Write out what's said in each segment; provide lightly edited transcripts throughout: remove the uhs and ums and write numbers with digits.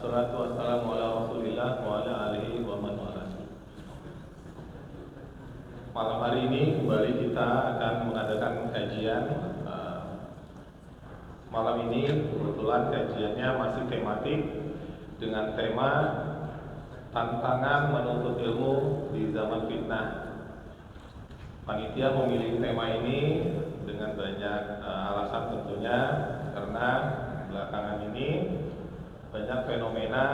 Wassalatu wassalamu ala Rasulillah wa ala alihi wa man wala. Malam hari ini kembali kita akan mengadakan kajian. Malam ini kebetulan kajiannya masih tematik dengan tema tantangan menuntut ilmu di zaman fitnah. Panitia memilih tema ini dengan banyak alasan tentunya, karena belakangan ini banyak fenomena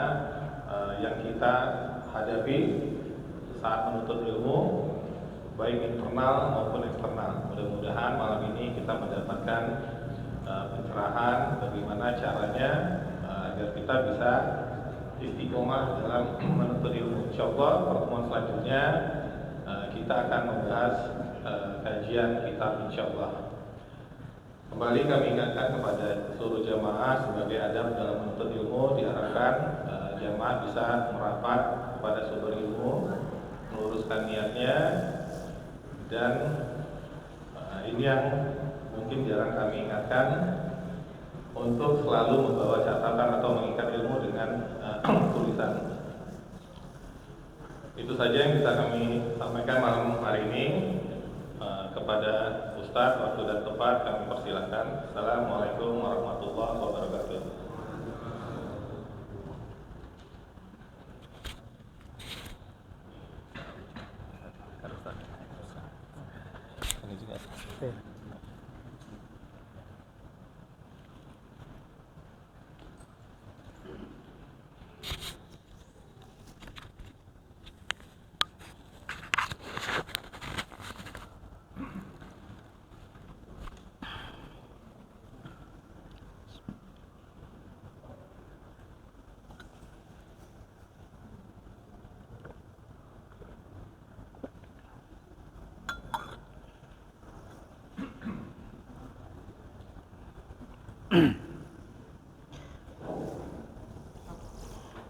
yang kita hadapi saat menuntut ilmu, baik internal maupun eksternal. Mudah-mudahan malam ini kita mendapatkan pencerahan bagaimana caranya agar kita bisa istiqomah dalam menuntut ilmu. Insyaallah pertemuan selanjutnya kita akan membahas kajian kitab insyaallah. Kembali kami ingatkan kepada seluruh jamaah sebagai adab dalam menuntut ilmu, diharapkan jamaah bisa merapat kepada sumber ilmu, meluruskan niatnya, dan ini yang mungkin jarang kami ingatkan, untuk selalu membawa catatan atau mengikat ilmu dengan tulisan. Itu saja yang bisa kami sampaikan malam hari ini. Kepada Ustadz, waktu dan tempat kami persilahkan. Assalamualaikum warahmatullahi wabarakatuh. Ini juga.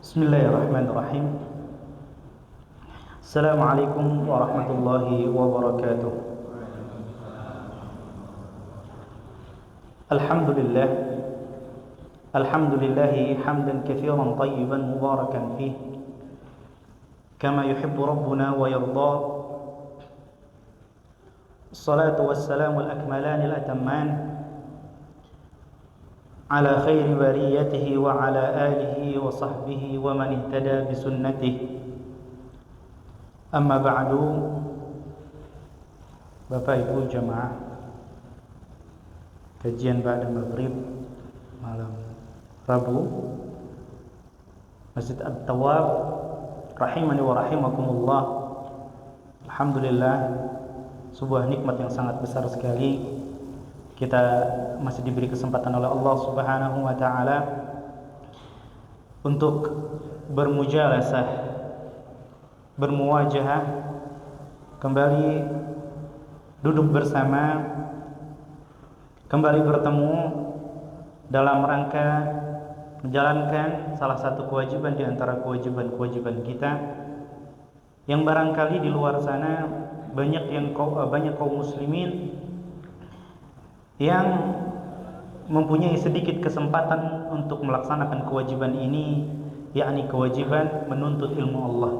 Bismillahirrahmanirrahim. Assalamualaikum warahmatullahi wabarakatuh. Alhamdulillah. Alhamdulillahi hamdan katsiran tayyiban mubarakan fih, kama yuhibbu rabbuna wa yarda. Assalatu wassalamu al-akmalani al-atamman ala khairi bariyatihi wa ala alihi wa sahbihi wa man ihtada bisunnatihi. Amma ba'du. Bapak Ibu jamaah kajian ba'da maghrib malam Rabu Masjid At-Tawwab rahimani wa rahimakumullah. Alhamdulillah, sebuah nikmat yang sangat besar sekali kita masih diberi kesempatan oleh Allah Subhanahu wa taala untuk bermujalasah, bermuwajahah, kembali duduk bersama, kembali bertemu dalam rangka menjalankan salah satu kewajiban di antara kewajiban-kewajiban kita yang barangkali di luar sana banyak kaum muslimin yang mempunyai sedikit kesempatan untuk melaksanakan kewajiban ini, yakni kewajiban menuntut ilmu Allah.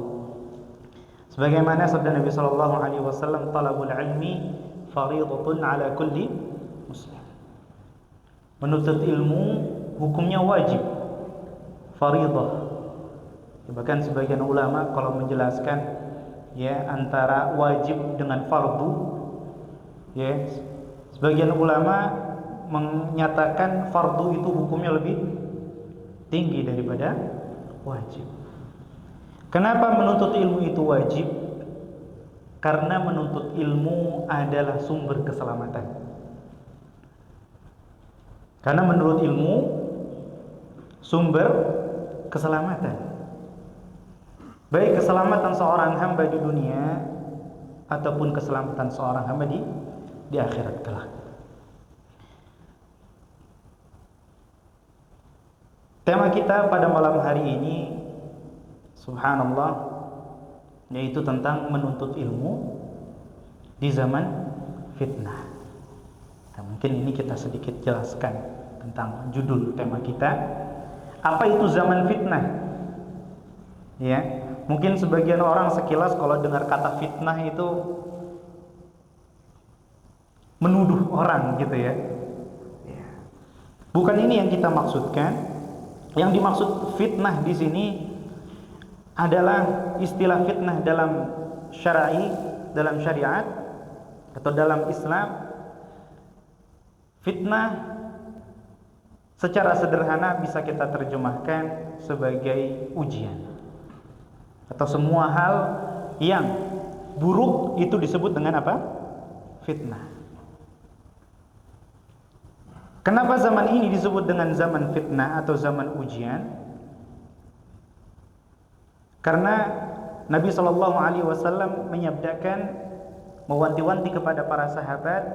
Sebagaimana sabda Nabi sallallahu alaihi wasallam, talabul ilmi fardhatun ala kulli muslim. Menuntut ilmu hukumnya wajib, fardhah. Bahkan sebagian ulama kalau menjelaskan antara wajib dengan fardu, sebagian ulama menyatakan fardu itu hukumnya lebih tinggi daripada wajib. Kenapa menuntut ilmu itu wajib? Karena menuntut ilmu adalah sumber keselamatan. Karena menurut ilmu sumber keselamatan. Baik keselamatan seorang hamba di dunia ataupun keselamatan seorang hamba di akhirat kelak. Tema kita pada malam hari ini, subhanallah, yaitu tentang menuntut ilmu di zaman fitnah. Nah, mungkin ini kita sedikit jelaskan tentang judul tema kita, Apa itu zaman fitnah? Ya, mungkin sebagian orang sekilas kalau dengar kata fitnah itu menuduh orang gitu ya. Bukan ini yang kita maksudkan. Yang dimaksud fitnah di sini adalah istilah fitnah dalam syar'i, dalam syariat atau dalam Islam. Fitnah secara sederhana bisa kita terjemahkan sebagai ujian. Atau semua hal yang buruk itu disebut dengan apa? Fitnah. Kenapa zaman ini disebut dengan zaman fitnah atau zaman ujian? Karena Nabi SAW menyabdakan, mewanti-wanti kepada para sahabat,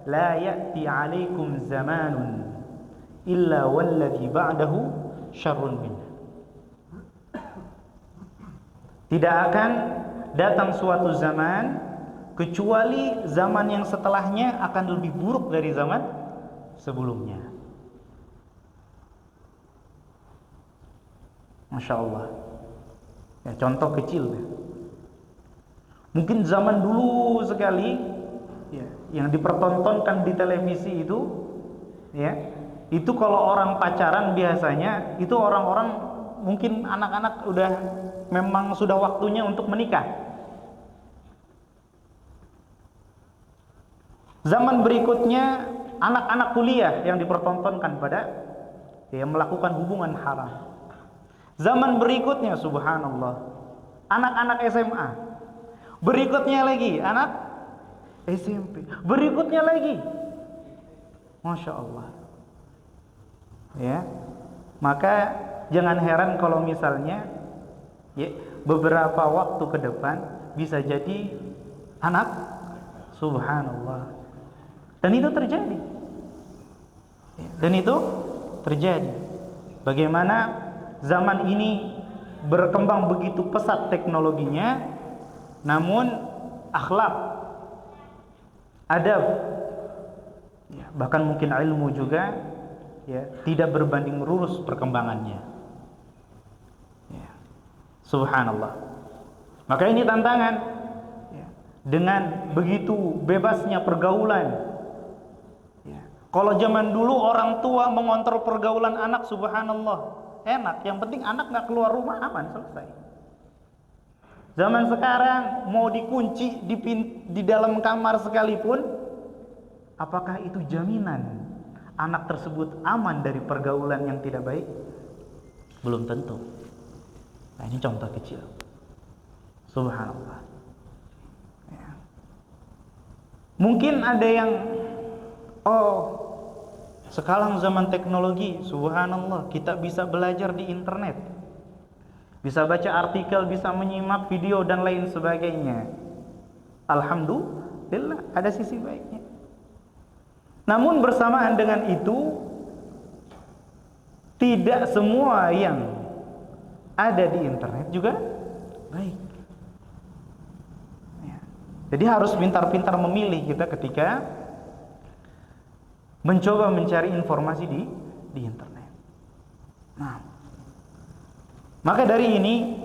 la ya'ti 'alaikum zamanun illa walladhi ba'dahu syarrun min. Tidak akan datang suatu zaman kecuali zaman yang setelahnya akan lebih buruk dari zaman sebelumnya. Masya Allah. Ya, contoh kecil. Mungkin zaman dulu sekali, ya, yang dipertontonkan di televisi itu, ya, itu kalau orang pacaran biasanya itu orang-orang mungkin anak-anak udah memang sudah waktunya untuk menikah. Zaman berikutnya anak-anak kuliah yang dipertontonkan pada melakukan hubungan haram. Zaman berikutnya subhanallah anak-anak SMA. Berikutnya lagi anak SMP. Berikutnya lagi. Masya Allah. Ya. Maka jangan heran kalau misalnya beberapa waktu ke depan bisa jadi anak subhanallah. Dan itu terjadi. Bagaimana zaman ini berkembang begitu pesat teknologinya, namun akhlak, adab, bahkan mungkin ilmu juga tidak berbanding lurus perkembangannya. Subhanallah. Maka ini tantangan. Dengan begitu bebasnya pergaulan. Kalau zaman dulu orang tua mengontrol pergaulan anak, subhanallah, enak. Yang penting anak nggak keluar rumah, aman, selesai. Zaman sekarang mau dikunci di dalam kamar sekalipun, apakah itu jaminan anak tersebut aman dari pergaulan yang tidak baik? Belum tentu. Nah, ini contoh kecil. Subhanallah. Mungkin ada yang sekarang zaman teknologi, subhanallah, kita bisa belajar di internet, bisa baca artikel, bisa menyimak video dan lain sebagainya. Alhamdulillah, ada sisi baiknya. Namun bersamaan dengan itu, tidak semua yang ada di internet juga baik. Jadi harus pintar-pintar memilih kita ketika mencoba mencari informasi di internet. Nah, maka dari ini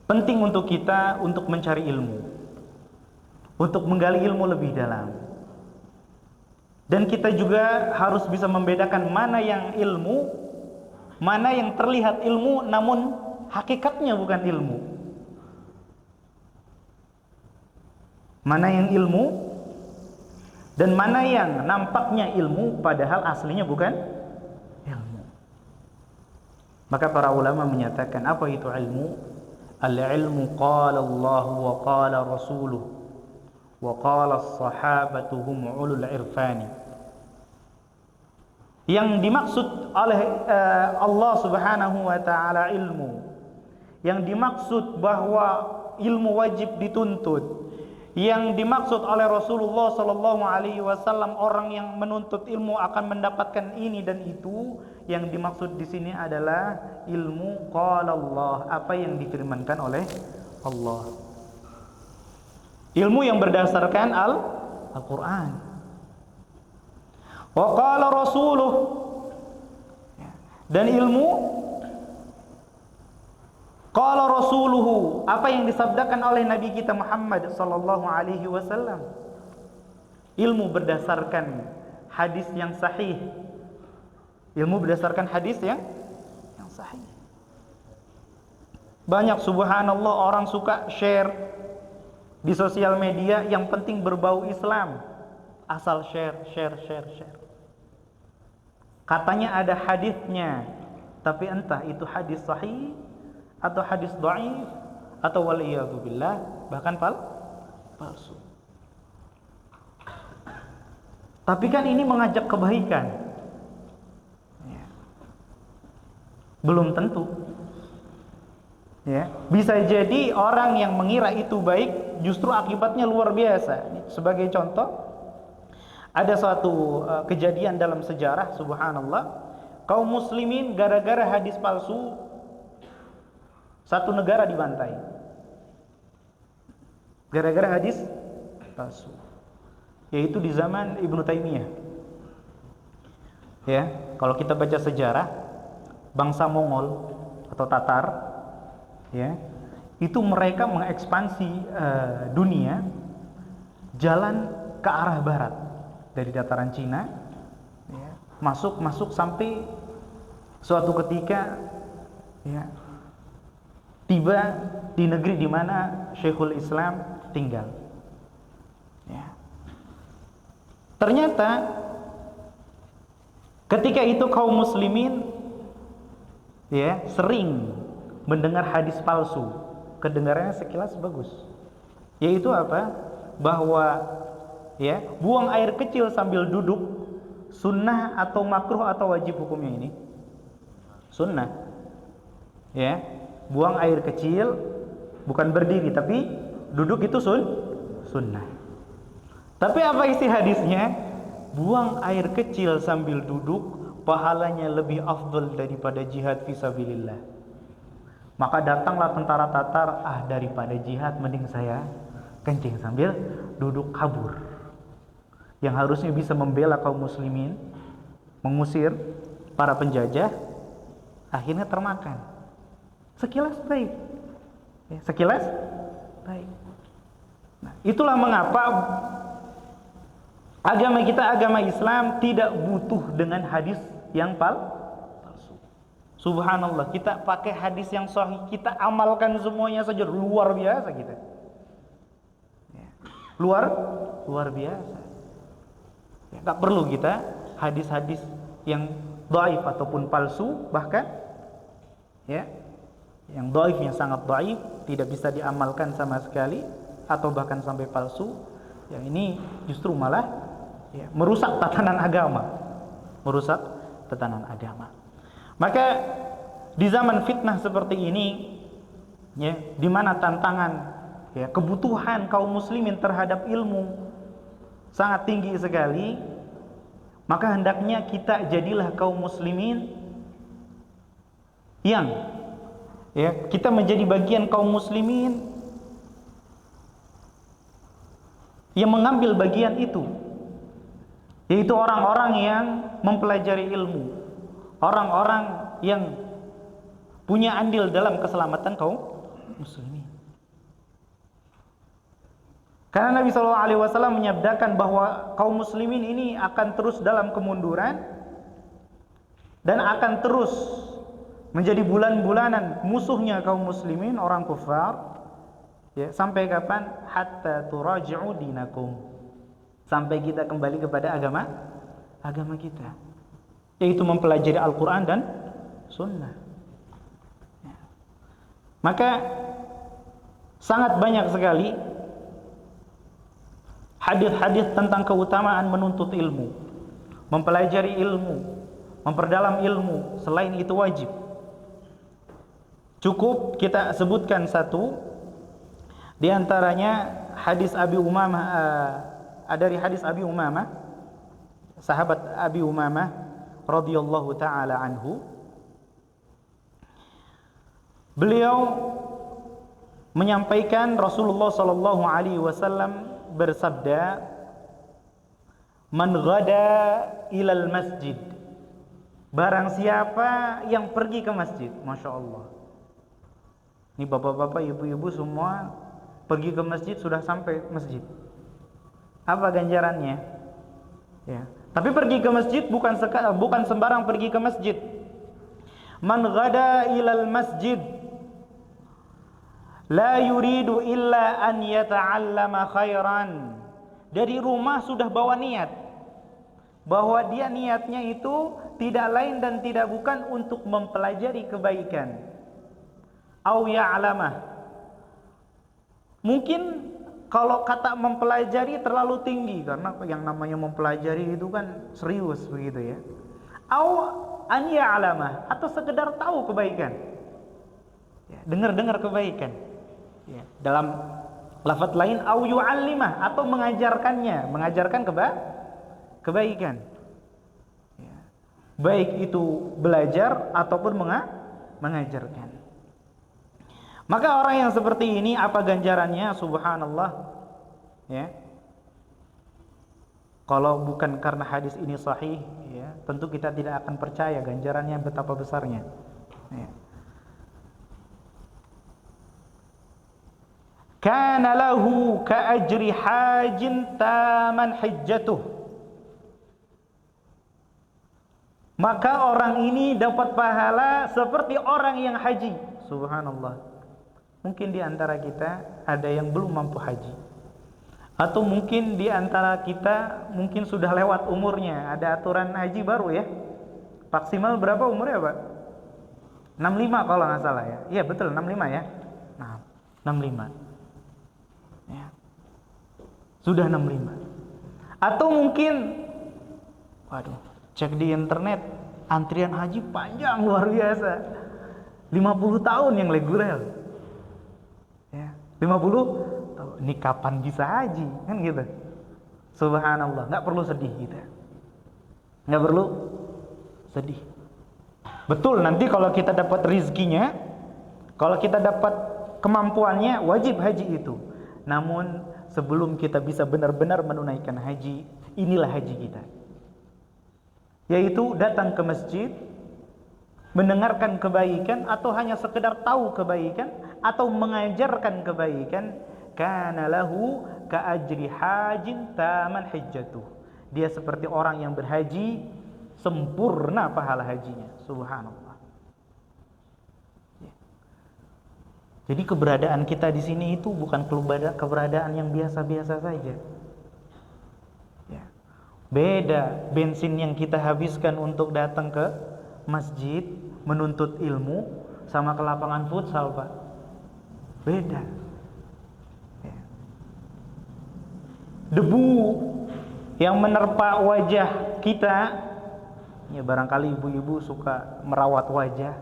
penting untuk kita untuk mencari ilmu, untuk menggali ilmu lebih dalam. Dan kita juga harus bisa membedakan mana yang ilmu, mana yang terlihat ilmu namun hakikatnya bukan ilmu. Mana yang ilmu dan mana yang nampaknya ilmu padahal aslinya bukan ilmu. Maka para ulama menyatakan, apa itu ilmu? Al-ilmu qala Allah wa qala rasuluh wa qala as-sahabatu hum ulul irfani. Yang dimaksud oleh Allah Subhanahu wa taala ilmu, yang dimaksud bahwa ilmu wajib dituntut, yang dimaksud oleh Rasulullah sallallahu alaihi wasallam orang yang menuntut ilmu akan mendapatkan ini dan itu, yang dimaksud di sini adalah ilmu qala Allah, apa yang difirmankan oleh Allah. Ilmu yang berdasarkan Al-Qur'an. Wa qala rasuluh, Dan ilmu, qala rasuluhu, apa yang disabdakan oleh Nabi kita Muhammad sallallahu alaihi wasallam. Ilmu berdasarkan hadis yang sahih. Ilmu berdasarkan hadis yang sahih. Banyak subhanallah orang suka share di sosial media yang penting berbau Islam. Asal share. Katanya ada hadisnya, tapi entah itu hadis sahih atau hadis dhaif atau waliyadzubillah bahkan palsu. Tapi kan ini mengajak kebaikan. Ya. Belum tentu. Ya, bisa jadi orang yang mengira itu baik justru akibatnya luar biasa. Sebagai contoh, ada suatu kejadian dalam sejarah, subhanallah, kaum muslimin gara-gara hadis palsu satu negara dibantai. Gara-gara hadis palsu. Yaitu di zaman Ibnu Taimiyah. Ya, kalau kita baca sejarah, bangsa Mongol atau Tatar, ya, itu mereka mengekspansi dunia jalan ke arah barat dari dataran Cina, ya, masuk sampai suatu ketika, ya, tiba di negeri di mana Syekhul Islam tinggal. Ya. Ternyata ketika itu kaum muslimin, ya, sering mendengar hadis palsu. Kedengarannya sekilas bagus. Yaitu apa? Bahwa, ya, buang air kecil sambil duduk sunnah atau makruh atau wajib hukumnya ini? Sunnah. Ya, buang air kecil bukan berdiri tapi duduk itu sunnah. Tapi apa isi hadisnya? Buang air kecil sambil duduk pahalanya lebih afdal daripada jihad fisabilillah. Maka datanglah tentara Tatar, daripada jihad mending saya kencing sambil duduk kabur. Yang harusnya bisa membela kaum muslimin, mengusir para penjajah, akhirnya termakan. Sekilas baik. Ya, sekilas baik. Nah, itulah mengapa agama kita, agama Islam, tidak butuh dengan hadis yang palsu. Subhanallah, kita pakai hadis yang sahih, kita amalkan semuanya saja, luar biasa kita. Ya. Luar biasa. Ya, tak perlu kita hadis-hadis yang dhaif ataupun palsu, bahkan, ya, yang dhaif, yang sangat dhaif, tidak bisa diamalkan sama sekali atau bahkan sampai palsu. Yang ini justru malah, ya, merusak tatanan agama. Maka di zaman fitnah seperti ini, ya, di mana tantangan, ya, kebutuhan kaum muslimin terhadap ilmu sangat tinggi sekali, maka hendaknya kita jadilah kaum muslimin yang, ya, kita menjadi bagian kaum muslimin yang mengambil bagian itu, yaitu orang-orang yang mempelajari ilmu, orang-orang yang punya andil dalam keselamatan kaum muslimin. Karena Nabi SAW menyabdakan bahwa kaum muslimin ini akan terus dalam kemunduran dan akan terus menjadi bulan-bulanan musuhnya kaum muslimin, orang kufar, ya, sampai kapan? Hatta turaji'u dinakum, sampai kita kembali kepada agama kita, yaitu mempelajari Al-Quran dan Sunnah. Ya. Maka sangat banyak sekali hadis-hadis tentang keutamaan menuntut ilmu, mempelajari ilmu, memperdalam ilmu. Selain itu wajib. Cukup kita sebutkan satu di antaranya hadis Abi Umamah, dari hadis Abi Umamah, sahabat Abi Umamah radhiyallahu taala anhu. Beliau menyampaikan Rasulullah sallallahu alaihi wasallam bersabda, "Man ghada ilal masjid Barang siapa yang pergi ke masjid, Masya Allah. Ini bapak-bapak, ibu-ibu semua pergi ke masjid, sudah sampai masjid. Apa ganjarannya? Ya. Tapi pergi ke masjid bukan sembarang pergi ke masjid. Man ghada ilal masjid la yuridu illa an yata'allama khairan. Dari rumah sudah bawa niat bahwa dia niatnya itu tidak lain dan tidak bukan untuk mempelajari kebaikan. Au ya'lamah. Mungkin kalau kata mempelajari terlalu tinggi, karena yang namanya mempelajari itu kan serius begitu ya. Au an ya'lamah, atau sekedar tahu kebaikan. Ya, dengar-dengar kebaikan. Ya, dalam lafaz lain au yu'allimah, atau mengajarkan kebaikan. Ya. Baik itu belajar ataupun mengajarkan. Maka orang yang seperti ini apa ganjarannya? Subhanallah. Ya. Kalau bukan karena hadis ini sahih, ya, tentu kita tidak akan percaya ganjarannya betapa besarnya. Ya. Kana lahu ka ajri hajin taman hajjatuh. Maka orang ini dapat pahala seperti orang yang haji. Subhanallah. Mungkin di antara kita ada yang belum mampu haji, atau mungkin di antara kita mungkin sudah lewat umurnya. Ada aturan haji baru ya. Maksimal berapa umurnya, Pak? 65 kalau nggak salah ya. Iya betul, 65 ya. Nah, 65. Ya. Sudah 65. Atau mungkin cek di internet, antrian haji panjang luar biasa. 50 tahun yang reguler. Ya, 50 tahun. Ini kapan bisa haji? Kan gitu. Subhanallah, enggak perlu sedih kita. Enggak perlu sedih. Betul, nanti kalau kita dapat rizkinya, kalau kita dapat kemampuannya, wajib haji itu. Namun sebelum kita bisa benar-benar menunaikan haji, inilah haji kita. Yaitu datang ke masjid, mendengarkan kebaikan, atau hanya sekedar tahu kebaikan, atau mengajarkan kebaikan. Kana lahu ka ajri hajin taman hajjatuh. Dia seperti orang yang berhaji sempurna pahala hajinya. Subhanallah. Ya. Jadi keberadaan kita di sini itu bukan keberadaan yang biasa-biasa saja. Ya. Beda bensin yang kita habiskan untuk datang ke masjid menuntut ilmu sama ke lapangan futsal, Pak. Beda. Ya. Debu yang menerpa wajah kita, ya barangkali ibu-ibu suka merawat wajah.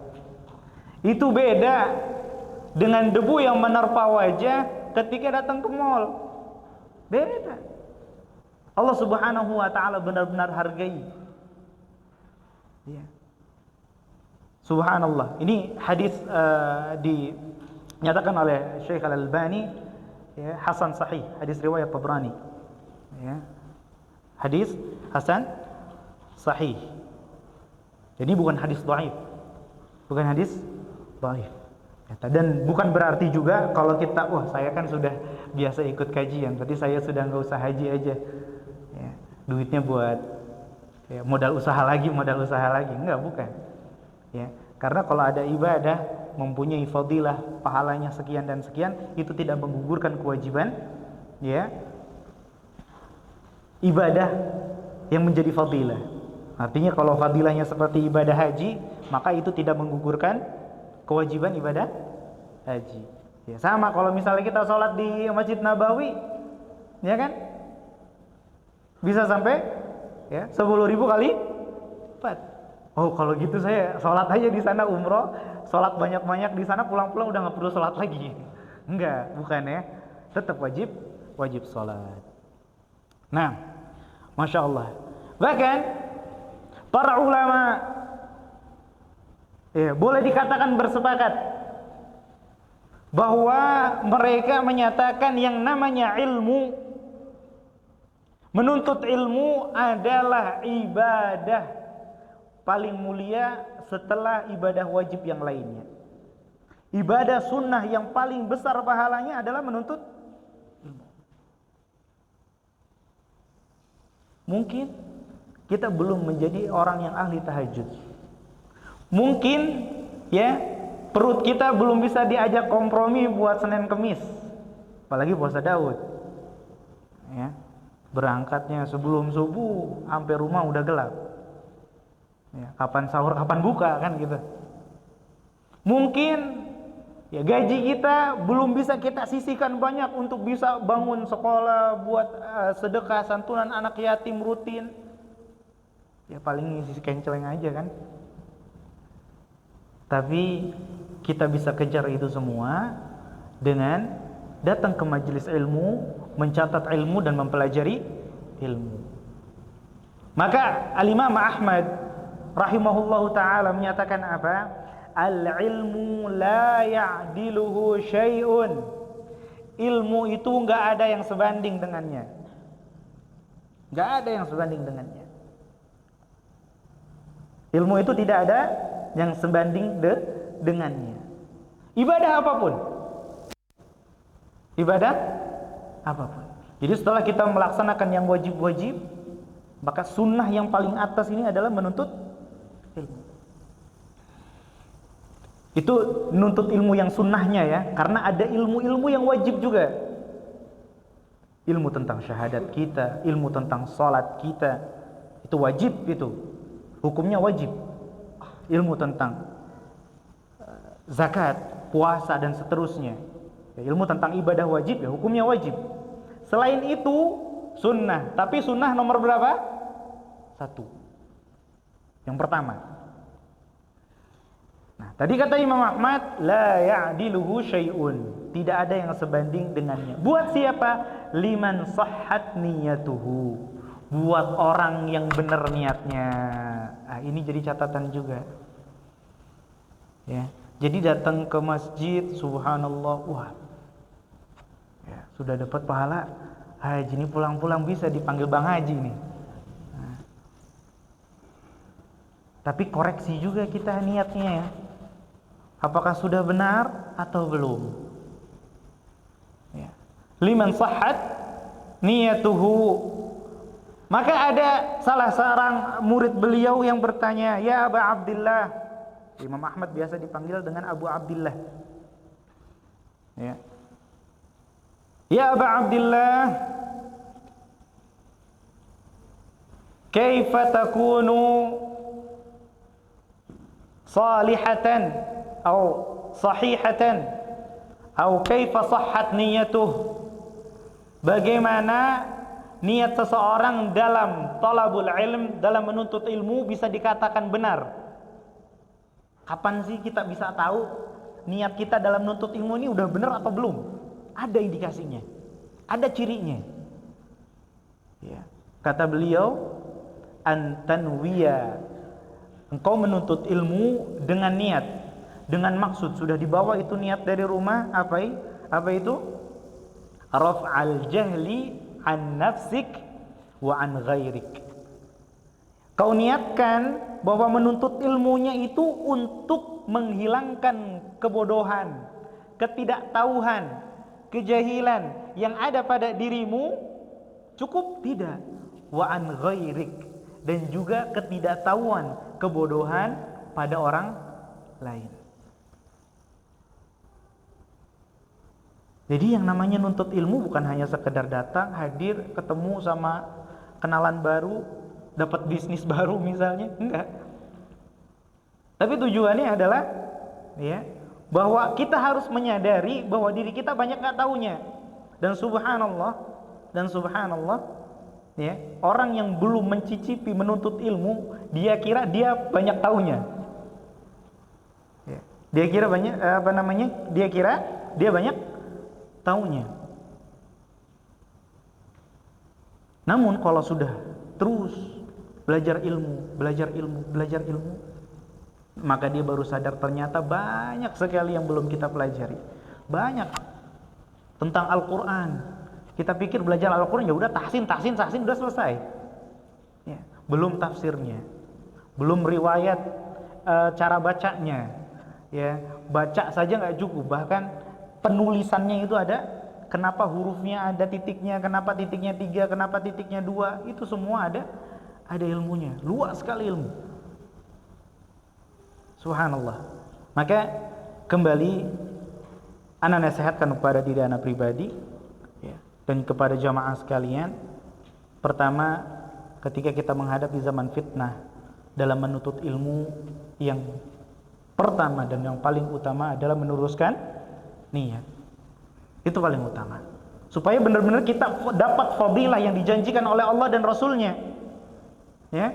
Itu beda dengan debu yang menerpa wajah ketika datang ke mall. Beda. Allah Subhanahu wa taala benar-benar hargai. Ya. Subhanallah. Ini hadis dinyatakan oleh Syekh Al-Albani, ya, hasan sahih, hadis riwayat Tabrani. Ya. Hadis hasan sahih. Jadi bukan hadis dhaif. Bukan hadis dhaif. Dan bukan berarti juga kalau kita, saya kan sudah biasa ikut kajian, berarti saya sudah enggak usah haji aja. Ya. Duitnya buat modal usaha lagi. Enggak, bukan. Ya, karena kalau ada ibadah mempunyai fadilah, pahalanya sekian dan sekian, itu tidak menggugurkan kewajiban, ya, ibadah yang menjadi fadilah. Artinya kalau fadilahnya seperti ibadah haji, maka itu tidak menggugurkan kewajiban ibadah haji. Ya, sama kalau misalnya kita sholat di Masjid Nabawi, ya kan, bisa sampai 10.000 kali lipat. Oh, kalau gitu saya sholat aja di sana, umroh, sholat banyak-banyak di sana, pulang-pulang udah nggak perlu sholat lagi. Enggak, bukan ya. Tetap wajib sholat. Nah, masya Allah. Bahkan para ulama, boleh dikatakan bersepakat bahwa mereka menyatakan yang namanya ilmu, menuntut ilmu adalah ibadah paling mulia setelah ibadah wajib yang lainnya. Ibadah sunnah yang paling besar pahalanya adalah menuntut ilmu. Mungkin kita belum menjadi orang yang ahli tahajud. Mungkin ya perut kita belum bisa diajak kompromi buat Senin Kemis, apalagi puasa Daud. Ya, berangkatnya sebelum subuh, sampai rumah udah gelap. Ya, kapan sahur, kapan buka kan gitu. Mungkin ya gaji kita belum bisa kita sisihkan banyak untuk bisa bangun sekolah, buat sedekah, santunan anak yatim rutin. Ya paling ngisi kenceleng aja kan. Tapi kita bisa kejar itu semua dengan datang ke majelis ilmu, mencatat ilmu dan mempelajari ilmu. Maka Al-Imam Ahmad rahimahullahu taala menyatakan apa? Al-ilmu la ya'diluhu syai'un. Ilmu itu enggak ada yang sebanding dengannya. Enggak ada yang sebanding dengannya. Ilmu itu tidak ada yang sebanding dengannya. Ibadah apapun. Ibadah apapun. Jadi setelah kita melaksanakan yang wajib-wajib, maka sunnah yang paling atas ini adalah menuntut ilmu. Itu menuntut ilmu yang sunnahnya ya, karena ada ilmu-ilmu yang wajib juga. Ilmu tentang syahadat kita, ilmu tentang salat kita, itu wajib itu. Hukumnya wajib. Ilmu tentang zakat, puasa dan seterusnya. Ya, ilmu tentang ibadah wajib ya, hukumnya wajib. Selain itu sunnah, tapi sunnah nomor berapa? 1. Yang pertama. Nah, tadi kata Imam Ahmad, la ya'diluhu syai'un. Tidak ada yang sebanding dengannya. Buat siapa? Liman sahhat niyatuhu. Buat orang yang benar niatnya. Nah, ini jadi catatan juga. Ya, jadi datang ke masjid, subhanallah, wah, ya, sudah dapat pahala haji, ini pulang-pulang bisa dipanggil Bang Haji nih. Nah, tapi koreksi juga kita niatnya ya. Apakah sudah benar atau belum? Ya. Liman sahhat niyatuhu. Maka ada salah seorang murid beliau yang bertanya, ya Aba Abdillah. Imam Ahmad biasa dipanggil dengan Abu Abdillah. Ya, ya Aba Abdillah, kaifa takunu salihatan atau sahihatan atau kaifa sahhat niyatuh? Bagaimana niat seseorang dalam talabul ilm, dalam menuntut ilmu bisa dikatakan benar? Kapan sih kita bisa tahu niat kita dalam menuntut ilmu ini udah benar atau belum? Ada indikasinya, ada cirinya. Ya. Kata beliau, antanwiya, engkau menuntut ilmu dengan niat, dengan maksud, sudah dibawa itu niat dari rumah, apa itu? Raf'al jahli an nafsik wa an ghairik. Kau niatkan bahwa menuntut ilmunya itu untuk menghilangkan kebodohan, ketidaktahuan, kejahilan yang ada pada dirimu. Cukup tidak? Wa an ghairik, dan juga ketidaktahuan, kebodohan pada orang lain. Jadi yang namanya nuntut ilmu bukan hanya sekedar datang, hadir, ketemu sama kenalan baru, dapat bisnis baru misalnya, enggak. Tapi tujuannya adalah ya, bahwa kita harus menyadari bahwa diri kita banyak enggak tahunya. Dan subhanallah ya, orang yang belum mencicipi menuntut ilmu, dia kira dia banyak tahunya. Ya, dia kira banyak Dia kira dia banyak tahunya. Namun kalau sudah terus belajar ilmu, maka dia baru sadar ternyata banyak sekali yang belum kita pelajari. Banyak tentang Al-Quran. Kita pikir belajar Al-Quran ya udah tahsin udah selesai. Ya, belum tafsirnya, belum riwayat cara bacanya. Ya, baca saja nggak cukup, bahkan penulisannya itu ada, kenapa hurufnya ada titiknya, kenapa titiknya 3, kenapa titiknya 2, itu semua ada ilmunya. Luas sekali ilmu. Subhanallah. Maka kembali ana nasihatkan kepada diri ana pribadi, ya, dan kepada jamaah sekalian. Pertama, ketika kita menghadapi zaman fitnah, dalam menuntut ilmu, yang pertama dan yang paling utama adalah meluruskan niat. Itu paling utama. Supaya benar-benar kita dapat fadilah yang dijanjikan oleh Allah dan Rasulnya. Ya.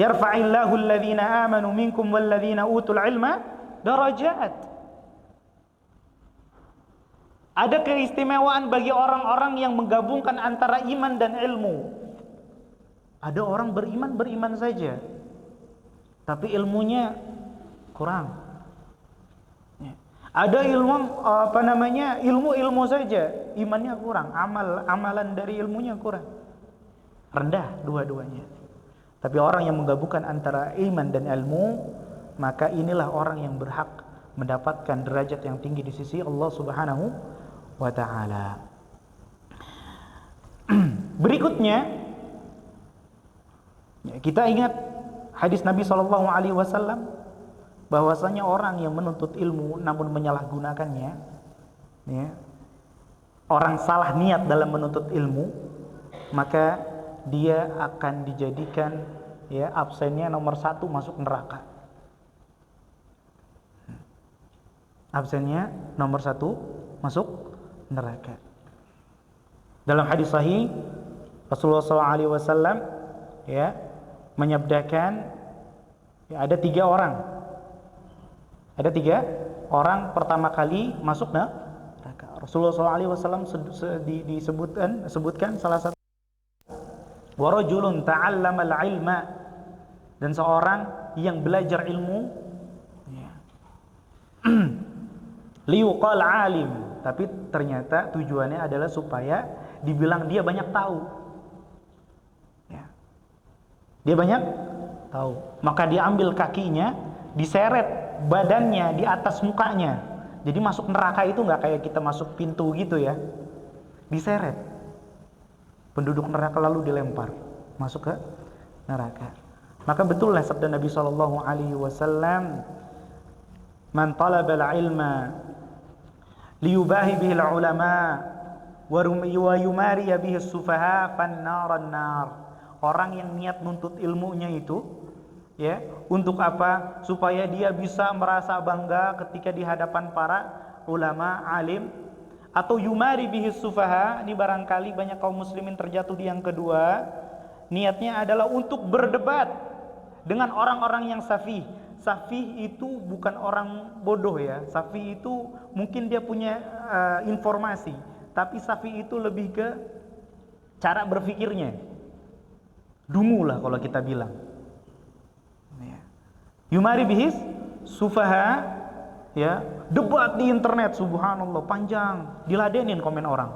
Yarfa'illahu alladhina amanu minkum walladhina utul ilma darajat. Ada keistimewaan bagi orang-orang yang menggabungkan antara iman dan ilmu. Ada orang beriman saja, tapi ilmunya kurang. Ya. Ada ilmu saja, imannya kurang, amalan dari ilmunya kurang, rendah dua-duanya. Tapi orang yang menggabungkan antara iman dan ilmu, maka inilah orang yang berhak mendapatkan derajat yang tinggi di sisi Allah Subhanahu wa ta'ala. Berikutnya, kita ingat hadis Nabi SAW, bahwasanya orang yang menuntut ilmu namun menyalahgunakannya, ya, orang salah niat dalam menuntut ilmu, maka dia akan dijadikan, ya, absennya nomor 1 masuk neraka. Absennya nomor 1 masuk neraka. Dalam hadis sahih, Rasulullah SAW, ya, menyabdakan, ya, ada 3 orang. Ada 3 orang pertama kali masuk neraka. Rasulullah SAW sebutkan salah satu, wa rajulun ta'allamal ilma, dan seorang yang belajar ilmu, ya, liyuqal alim, tapi ternyata tujuannya adalah supaya dibilang dia banyak tahu. Ya. Dia banyak tahu. Maka diambil kakinya, diseret badannya di atas mukanya. Jadi masuk neraka itu nggak kayak kita masuk pintu gitu ya. Diseret. Penduduk neraka lalu dilempar masuk ke neraka. Maka betullah sabda Nabi SAW, man talabal ilma liyubahi bihil ulama wa yumari bihi sufaha fannaran nar. Orang yang niat nuntut ilmunya itu, ya, untuk apa? Supaya dia bisa merasa bangga ketika di hadapan para ulama, alim, atau yumari bihi sufaha. Ini barangkali banyak kaum muslimin terjatuh di yang kedua. Niatnya adalah untuk berdebat dengan orang-orang yang safih. Safih itu bukan orang bodoh, ya. Safih itu mungkin dia punya informasi, tapi safih itu lebih ke cara berpikirnya. Dungu lah kalau kita bilang. Yumari bihis sufaha, ya, debat di internet, subhanallah, panjang, diladenin komen orang.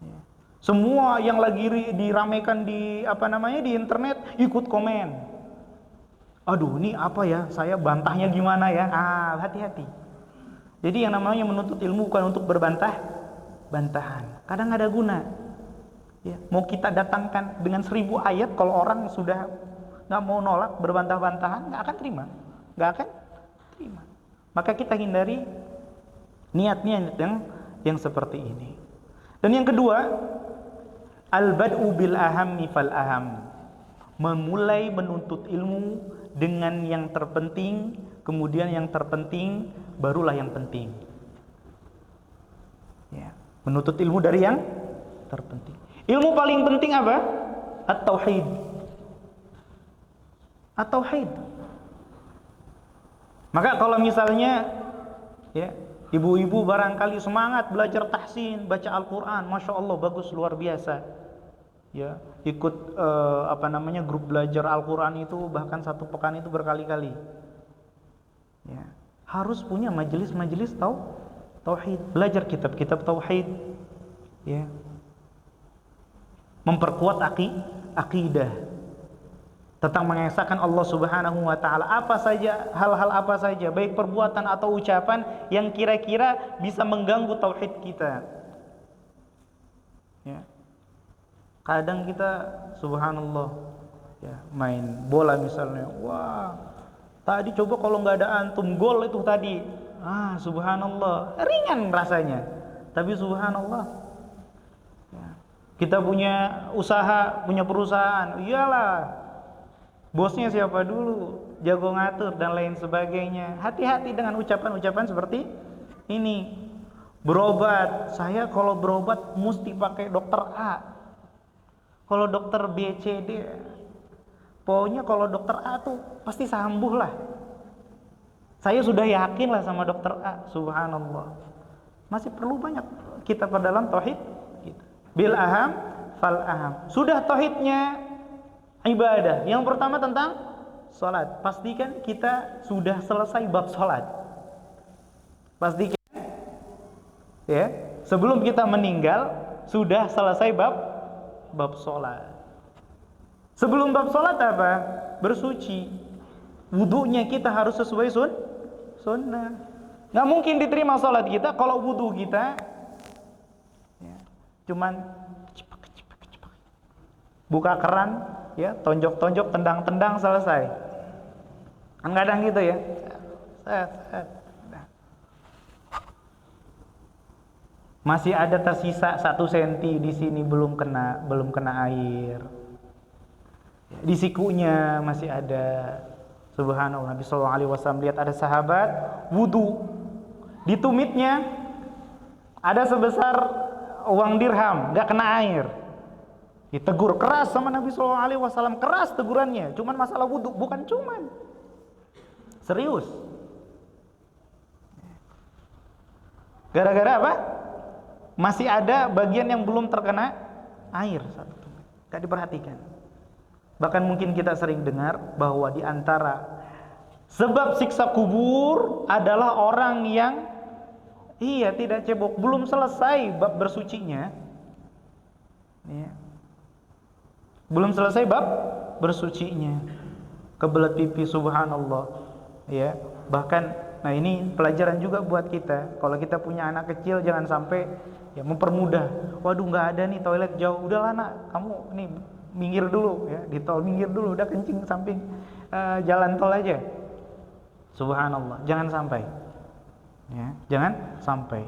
Ya. Semua yang lagi diramaikan di di internet ikut komen. Aduh, ini apa ya? Saya bantahnya gimana ya? Hati-hati. Jadi yang namanya menuntut ilmu bukan untuk bantahan. Kadang ada guna. Ya, mau kita datangkan dengan 1000 ayat, kalau orang sudah nggak mau nolak, berbantah-bantahan, nggak akan terima. Maka kita hindari niat-niat yang seperti ini. Dan yang kedua, al-bad'u bil ahammi fal aham. Memulai menuntut ilmu dengan yang terpenting, kemudian yang terpenting, barulah yang penting. Ya, menuntut ilmu dari yang terpenting. Ilmu paling penting apa? At-tauhid. At-tauhid. Maka kalau misalnya, ya, ibu-ibu barangkali semangat belajar tahsin, baca Al-Quran, Masya Allah, bagus, luar biasa. Ya, ikut grup belajar Al-Quran itu bahkan 1 pekan itu berkali-kali. Ya, harus punya majelis-majelis tauhid, belajar kitab-kitab tauhid. Ya. Memperkuat akidah. tentang mengesahkan Allah Subhanahu wa taala, apa saja, hal-hal apa saja, baik perbuatan atau ucapan yang kira-kira bisa mengganggu tauhid kita. Ya. Kadang kita subhanallah ya, main bola misalnya. Wah, tadi coba kalau nggak ada antum gol itu tadi. Subhanallah, ringan rasanya. Tapi subhanallah. Ya. Kita punya usaha, punya perusahaan. Iyalah. Bosnya siapa dulu, jago ngatur dan lain sebagainya. Hati-hati dengan ucapan-ucapan seperti ini. Berobat, saya kalau berobat mesti pakai dokter A. Kalau dokter B, C, D. Pokoknya kalau dokter A tuh pasti sembuh lah. Saya sudah yakin lah sama dokter A. Subhanallah. Masih perlu banyak kita dalam tauhid. Bil aham fal aham. Sudah tauhidnya ibadah. Yang pertama tentang salat. Pastikan kita sudah selesai bab salat. Pastikan ya, sebelum kita meninggal sudah selesai bab salat. Sebelum bab salat apa? Bersuci. Wudunya kita harus sesuai sunnah. Nggak mungkin diterima salat kita kalau wudu kita ya, cuman buka keran, ya, tonjok-tonjok, tendang-tendang, selesai. Kan kadang gitu ya. Masih ada tersisa 1 senti di sini belum kena air. Di sikunya masih ada. Subhanallah, Nabi sallallahu alaihi wasallam lihat ada sahabat wudu. Di tumitnya ada sebesar uang dirham, enggak kena air. Ditegur keras sama Nabi sallallahu alaihi wasallam, keras tegurannya. Cuman masalah wudu, bukan cuman. Serius. Gara-gara apa? Masih ada bagian yang belum terkena air. Enggak diperhatikan. Bahkan mungkin kita sering dengar bahwa di antara sebab siksa kubur adalah orang yang tidak cebok, belum selesai bab bersucinya. Ya. Belum selesai bab bersucinya. Kebelet pipi, subhanallah. Ya, bahkan nah ini pelajaran juga buat kita. Kalau kita punya anak kecil jangan sampai ya mempermudah. Waduh, enggak ada nih toilet jauh. Udahlah nak, kamu nih minggir dulu ya, di tol minggir dulu, udah kencing samping jalan tol aja. Subhanallah, jangan sampai. Ya, jangan sampai.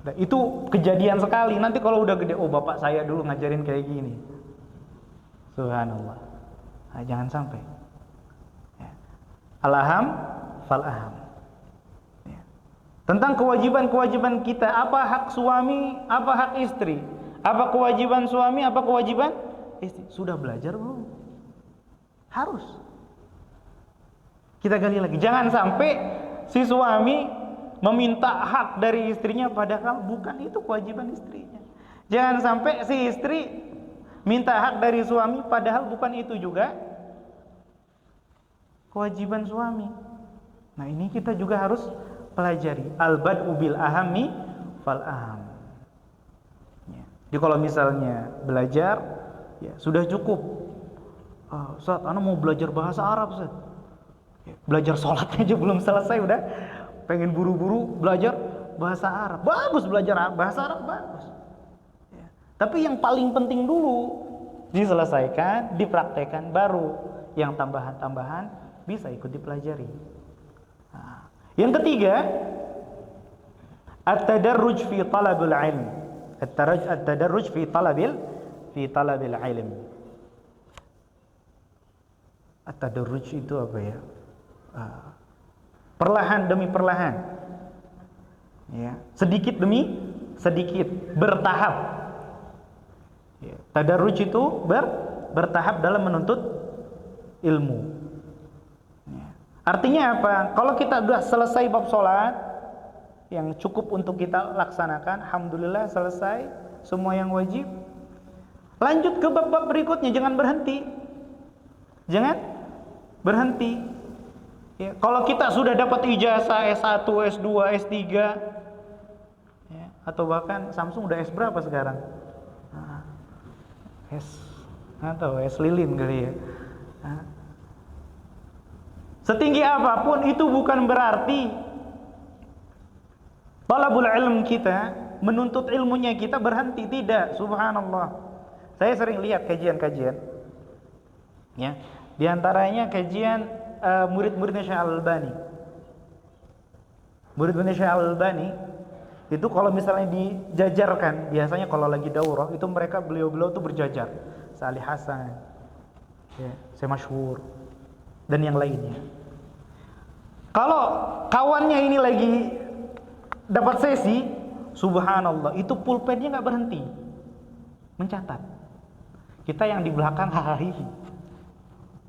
Nah, itu kejadian sekali. Nanti kalau udah gede, oh bapak saya dulu ngajarin kayak gini. Subhanallah. Nah, jangan sampai. Ya. Al-aham fal-aham. Ya. Tentang kewajiban-kewajiban kita, apa hak suami, apa hak istri, apa kewajiban suami, apa kewajiban istri. Sudah belajar belum? Harus. Kita gali lagi. Jangan sampai si suami meminta hak dari istrinya padahal bukan itu kewajiban istrinya. Jangan sampai si istri minta hak dari suami padahal bukan itu juga kewajiban suami. Nah, ini kita juga harus pelajari. Al-bad'u bil ahami fal aham. Ya. Jadi kalau misalnya belajar ya sudah cukup. Ustaz, ana mau belajar bahasa Arab, Ustaz. Ya, belajar sholatnya aja belum selesai udah pengen buru-buru belajar bahasa Arab. Bagus belajar bahasa Arab, bagus. Ya. Tapi yang paling penting dulu diselesaikan, dipraktekkan, baru yang tambahan-tambahan bisa ikut dipelajari. Nah, yang ketiga, at-tadarruj fi talabil ilm. At-tadarruj fi talabil ilm. At-tadarruj itu apa ya? Perlahan demi perlahan, ya, sedikit demi sedikit, bertahap. Ya, tadarruj itu bertahap dalam menuntut ilmu. Ya. Artinya apa? Kalau kita sudah selesai bab sholat yang cukup untuk kita laksanakan, alhamdulillah selesai semua yang wajib. Lanjut ke bab-bab berikutnya, jangan berhenti. Jangan berhenti. Ya, kalau kita sudah dapat ijazah S1, S2, S3 ya, atau bahkan Samsung udah S berapa sekarang? S, nggak tahu, S lilin kali ya. Setinggi apapun itu bukan berarti talabul ilm kita, menuntut ilmunya kita berhenti. Tidak, subhanallah. Saya sering lihat kajian-kajian, ya, di antaranya kajian murid-muridnya Syekh Al-Albani. Murid-muridnya Syekh Al-Albani itu kalau misalnya dijajarkan, biasanya kalau lagi daurah itu mereka beliau-beliau tuh berjajar. Salih Hasan, ya, Syekh Masyhur dan yang lainnya. Kalau kawannya ini lagi dapat sesi, subhanallah, itu pulpennya nggak berhenti mencatat. Kita yang di belakang hahaha.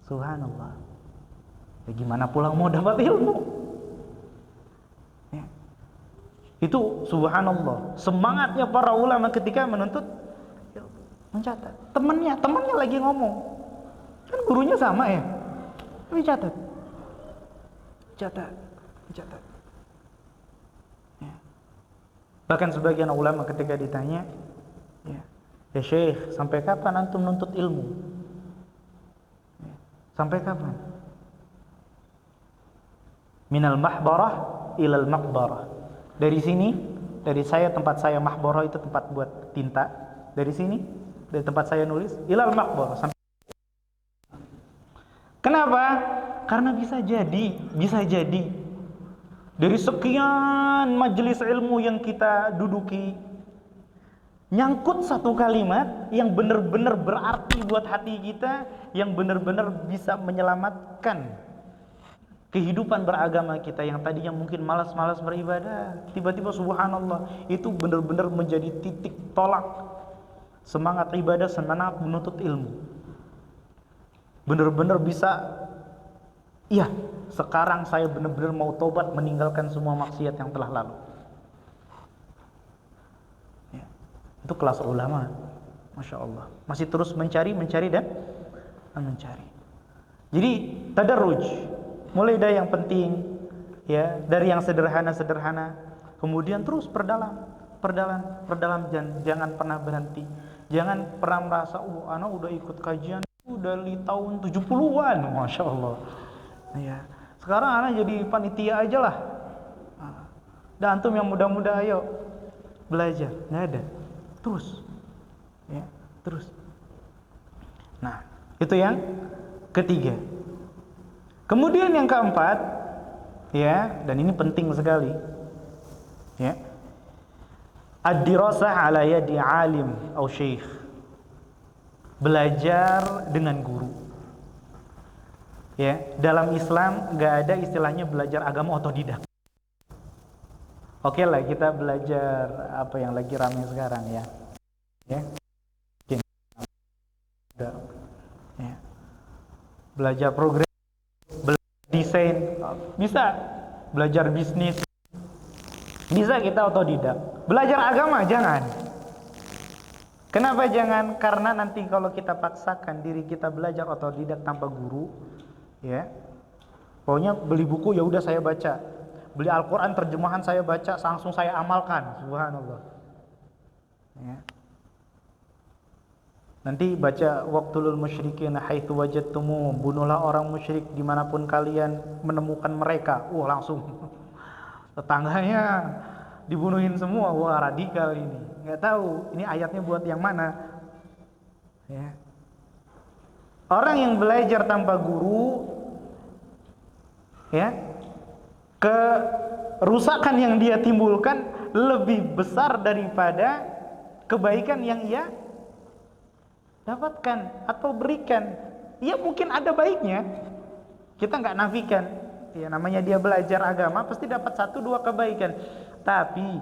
Subhanallah. Ya, gimana pulang mau dapat ilmu? Ya. Itu subhanallah. Semangatnya para ulama ketika menuntut ilmu, mencatat. Temannya lagi ngomong. Kan gurunya sama ya. Tapi catat. Ya. Bahkan sebagian ulama ketika ditanya, ya Syekh, sampai kapan antum nuntut ilmu? Ya. Sampai kapan? Minal mahbarah ilal maqbarah. Dari sini, dari saya, tempat saya mahbarah itu tempat buat tinta. Dari sini, dari tempat saya nulis, ilal maqbarah. Kenapa? Karena bisa jadi dari sekian majelis ilmu yang kita duduki, nyangkut satu kalimat yang benar-benar berarti buat hati kita, yang benar-benar bisa menyelamatkan kehidupan beragama kita yang tadinya mungkin malas-malas beribadah. Tiba-tiba subhanallah, itu benar-benar menjadi titik tolak semangat ibadah, semangat menuntut ilmu. Benar-benar bisa, iya, sekarang saya benar-benar mau tobat, meninggalkan semua maksiat yang telah lalu. Ya, itu kelas ulama, masya Allah. Masih terus mencari dan mencari. Jadi tadarruj, mulai dari yang penting, ya, dari yang sederhana, kemudian terus perdalam, jangan pernah berhenti. Jangan pernah merasa, anak udah ikut kajian dari tahun 70-an, masya Allah. Ya, sekarang anak jadi panitia aja lah. Dan antum yang muda-muda, ayo belajar. Nggak ada. Terus, ya, terus. Nah, itu yang ketiga. Kemudian yang keempat, ya, dan ini penting sekali, ya, ad-dirasah ala yadi alim atau syekh. Belajar dengan guru. Ya, dalam Islam nggak ada istilahnya belajar agama otodidak. Oke lah, kita belajar apa yang lagi ramai sekarang, ya. Ya. Ya. Belajar program, belajar desain, bisa. Belajar bisnis, bisa kita otodidak. Belajar agama jangan. Kenapa jangan? Karena nanti kalau kita paksakan diri kita belajar otodidak tanpa guru, ya, pokoknya beli buku ya udah saya baca, beli Al-Quran terjemahan saya baca, langsung saya amalkan, subhanallah. Ya. Nanti baca waqtulul musyrikin haitsu wajadtumu, bunuhlah orang musyrik dimanapun kalian menemukan mereka. Langsung tetangganya dibunuhin semua. Wah, radikal ini. Nggak tahu ini ayatnya buat yang mana. Ya. Orang yang belajar tanpa guru, ya, kerusakan yang dia timbulkan lebih besar daripada kebaikan yang ia dapatkan atau berikan. Ya mungkin ada baiknya, kita nggak nafikan, ya, namanya dia belajar agama pasti dapat 1-2 kebaikan, tapi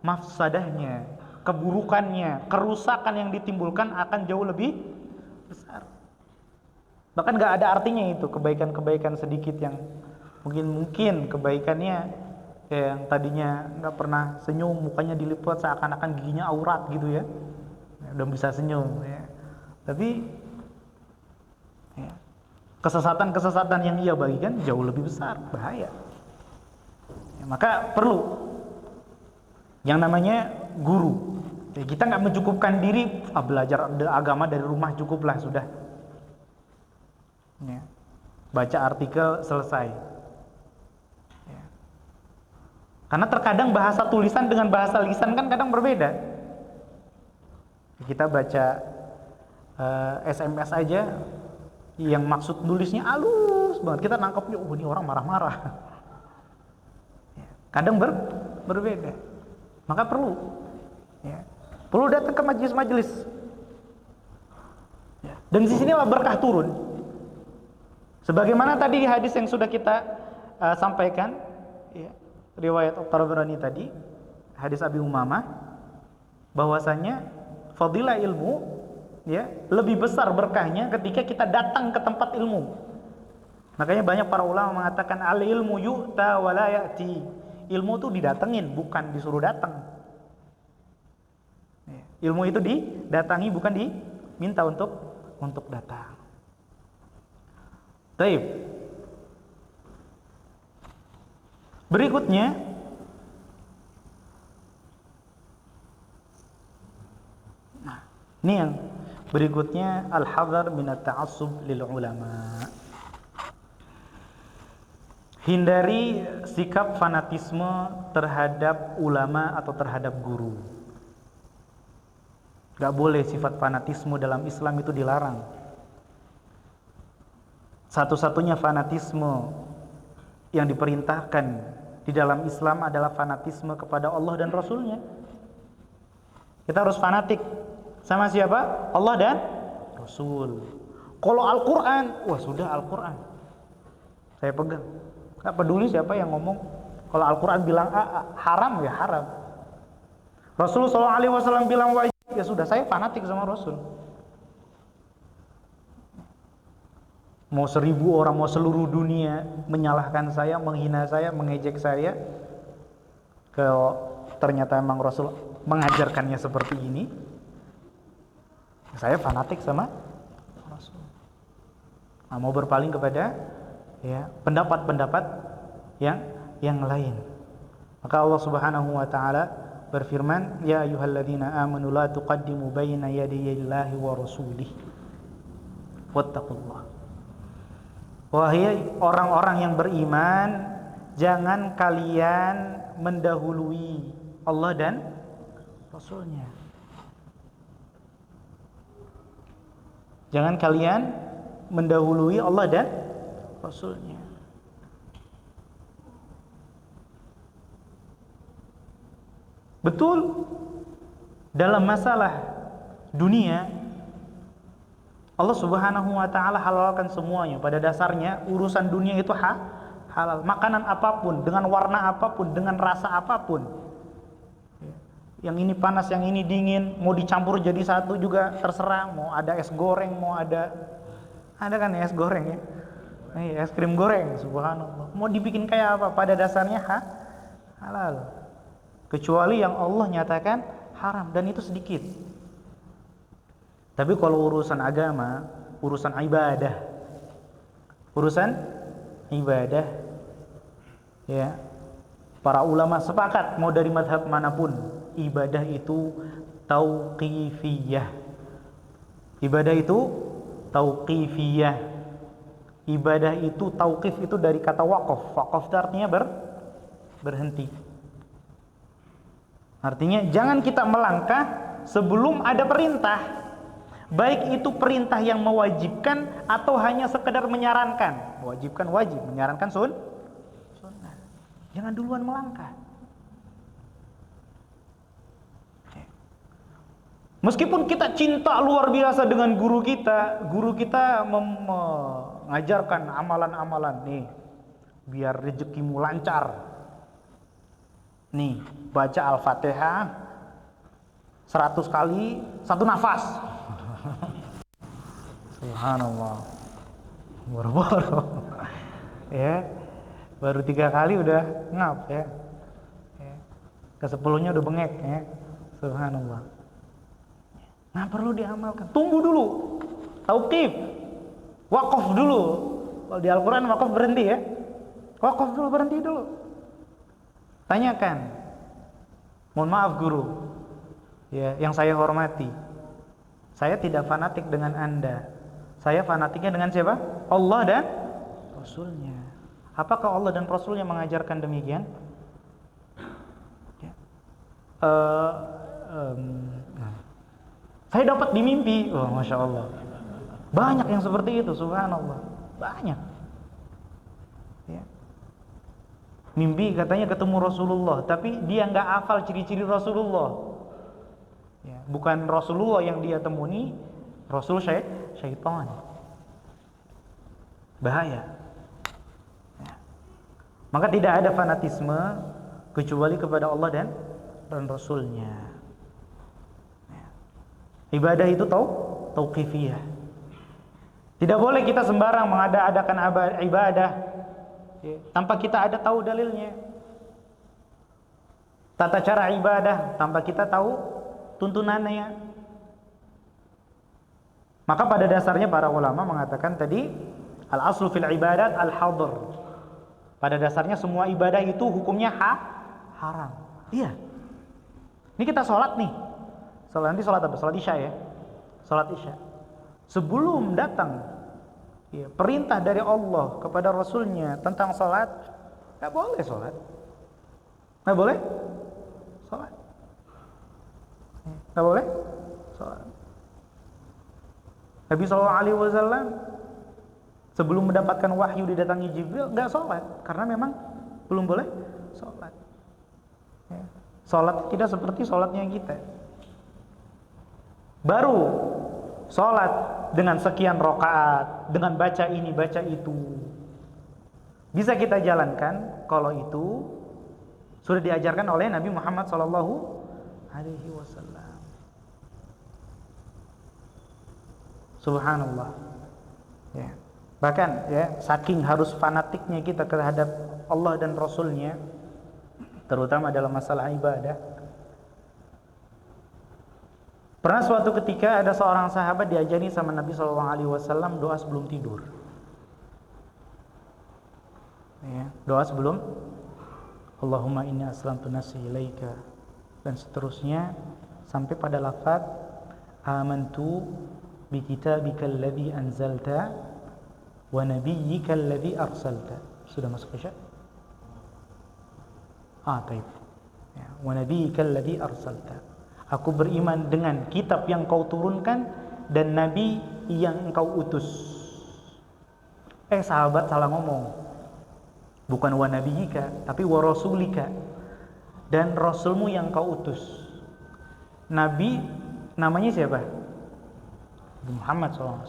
mafsadahnya, keburukannya, kerusakan yang ditimbulkan akan jauh lebih besar. Bahkan nggak ada artinya itu kebaikan-kebaikan sedikit yang mungkin kebaikannya, ya, yang tadinya nggak pernah senyum, mukanya dilipat seakan-akan giginya aurat gitu, ya, udah bisa senyum, ya. Tapi ya, kesesatan-kesesatan yang ia bagikan jauh lebih besar, bahaya. Ya, maka perlu yang namanya guru. Ya, kita nggak mencukupkan diri belajar agama dari rumah cukuplah sudah. Ya. baca artikel selesai. Ya. Karena terkadang bahasa tulisan dengan bahasa lisan kan kadang berbeda. Kita baca SMS aja yang maksud nulisnya halus banget, kita nangkepnya, oh ini orang marah-marah. Ya. Kadang berbeda. Maka perlu datang ke majelis-majelis. Ya. Dan di sinilah berkah turun. Sebagaimana tadi di hadis yang sudah kita sampaikan, ya, riwayat At-Tabrani tadi, hadis Abi Umamah, bahwasanya fadilah ilmu, ya, lebih besar berkahnya ketika kita datang ke tempat ilmu. Makanya banyak para ulama mengatakan al ilmu yu'ta wa la ya'ti. Ilmu itu didatengin, bukan disuruh datang. Ya. Ilmu itu didatangi, bukan diminta untuk datang. Baik. Berikutnya ini yang berikutnya al-hadhar min at-ta'assub lil ulama. Hindari sikap fanatisme terhadap ulama atau terhadap guru. Gak boleh sifat fanatisme dalam Islam itu dilarang. Satu-satunya fanatisme yang diperintahkan di dalam Islam adalah fanatisme kepada Allah dan Rasulnya. Kita harus fanatik sama siapa? Allah dan Rasul. Kalau Al-Quran, wah sudah Al-Quran saya pegang. Gak peduli siapa yang ngomong. Kalau Al-Quran bilang haram, ya haram. Rasulullah SAW bilang wajib, ya sudah, saya fanatik sama Rasul. Mau 1000 orang, mau seluruh dunia menyalahkan saya, menghina saya, mengejek saya, kalau ternyata memang Rasul mengajarkannya seperti ini, saya fanatik sama Rasul. Nah, mau berpaling kepada pendapat-pendapat yang lain. Maka Allah Subhanahu wa taala berfirman, ya ayyuhalladzina amanu la tuqaddimu baina yadayillahi wa rasulih wattaqullah. Wahai orang-orang yang beriman, jangan kalian mendahului Allah dan Rasulnya. Jangan kalian mendahului Allah dan Rasulnya. Betul, dalam masalah dunia Allah Subhanahu wa taala halalkan semuanya. Pada dasarnya urusan dunia itu halal. Makanan apapun, dengan warna apapun, dengan rasa apapun. Yang ini panas, yang ini dingin, mau dicampur jadi satu juga terserah. Mau ada es goreng, mau ada kan ya es goreng ya. Es krim goreng, subhanallah. Mau dibikin kayak apa? Pada dasarnya halal. Kecuali yang Allah nyatakan haram, dan itu sedikit. Tapi kalau urusan agama, urusan ibadah, ya, para ulama sepakat, mau dari mazhab manapun, ibadah itu tauqifiyah. Ibadah itu tauqifiyah. Ibadah itu tauqif itu dari kata waqaf. Waqaf itu artinya berhenti. Artinya jangan kita melangkah sebelum ada perintah. Baik itu perintah yang mewajibkan atau hanya sekedar menyarankan. Mewajibkan wajib, menyarankan sunnah. Jangan duluan melangkah. Meskipun kita cinta luar biasa dengan guru kita mengajarkan amalan-amalan nih, biar rezekimu lancar. Nih, baca Al-Fatihah 100 kali, 1 nafas. Subhanallah. Boro-boro. Ya. Baru 3 kali udah ngap ya. Ke-10-nya udah bengek ya. Subhanallah. Nah, perlu diamalkan. Tunggu dulu. Tauqif. Waqaf dulu. Kalau di Al-Qur'an waqaf berhenti ya. Waqaf dulu, berhenti dulu. Tanyakan. Mohon maaf guru. Ya, yang saya hormati. Saya tidak fanatik dengan Anda. Saya fanatiknya dengan siapa? Allah dan Rasulnya. Apakah Allah dan Rasulnya mengajarkan demikian? Ya. Saya dapat di mimpi. Oh, Masya Allah. Banyak yang seperti itu, subhanallah. Banyak. Ya. Mimpi katanya ketemu Rasulullah, tapi dia nggak hafal ciri-ciri Rasulullah. Ya. Bukan Rasulullah yang dia temui, Rasul syaitan. Bahaya. Ya. Maka tidak ada fanatisme kecuali kepada Allah dan Rasulnya. Ya. Ibadah itu tauqifiyah. Tidak boleh kita sembarang mengada-adakan ibadah ya, tanpa kita ada tahu dalilnya. Tata cara ibadah tanpa kita tahu tuntunannya. Maka pada dasarnya para ulama mengatakan tadi al-aslu fil ibadat al-hadr. Pada dasarnya semua ibadah itu hukumnya haram. Iya. Ini kita sholat nih. Nanti sholat apa? Sholat isya ya. Sholat isya. Sebelum datang ya, perintah dari Allah kepada Rasulnya tentang sholat, nggak boleh sholat. Nggak boleh sholat. Nggak boleh sholat. Nabi SAW sebelum mendapatkan wahyu didatangi Jibril nggak sholat karena memang belum boleh sholat. Ya. Sholat tidak seperti sholatnya kita. Baru sholat dengan sekian rakaat, dengan baca ini baca itu, bisa kita jalankan kalau itu sudah diajarkan oleh Nabi Muhammad SAW. Subhanallah. Ya. Bahkan ya, saking harus fanatiknya kita terhadap Allah dan Rasulnya, terutama dalam masalah ibadah. Pernah suatu ketika ada seorang sahabat diajari sama Nabi SAW doa sebelum tidur. Ya, doa sebelum Allahumma inni aslamtu nafsi ilaika dan seterusnya sampai pada lafaz amantu bi kitabikal ladzi anzalta wa nabiyyikal ladzi arsalta. Sudah masuk Isya? Baik. Ya, wa nabiyyikal ladzi arsalta. Aku beriman dengan kitab yang kau turunkan dan nabi yang engkau utus. Sahabat salah ngomong. Bukan wa nabiyika, tapi wa rasulika. Dan rasulmu yang kau utus. Nabi namanya siapa? Muhammad SAW.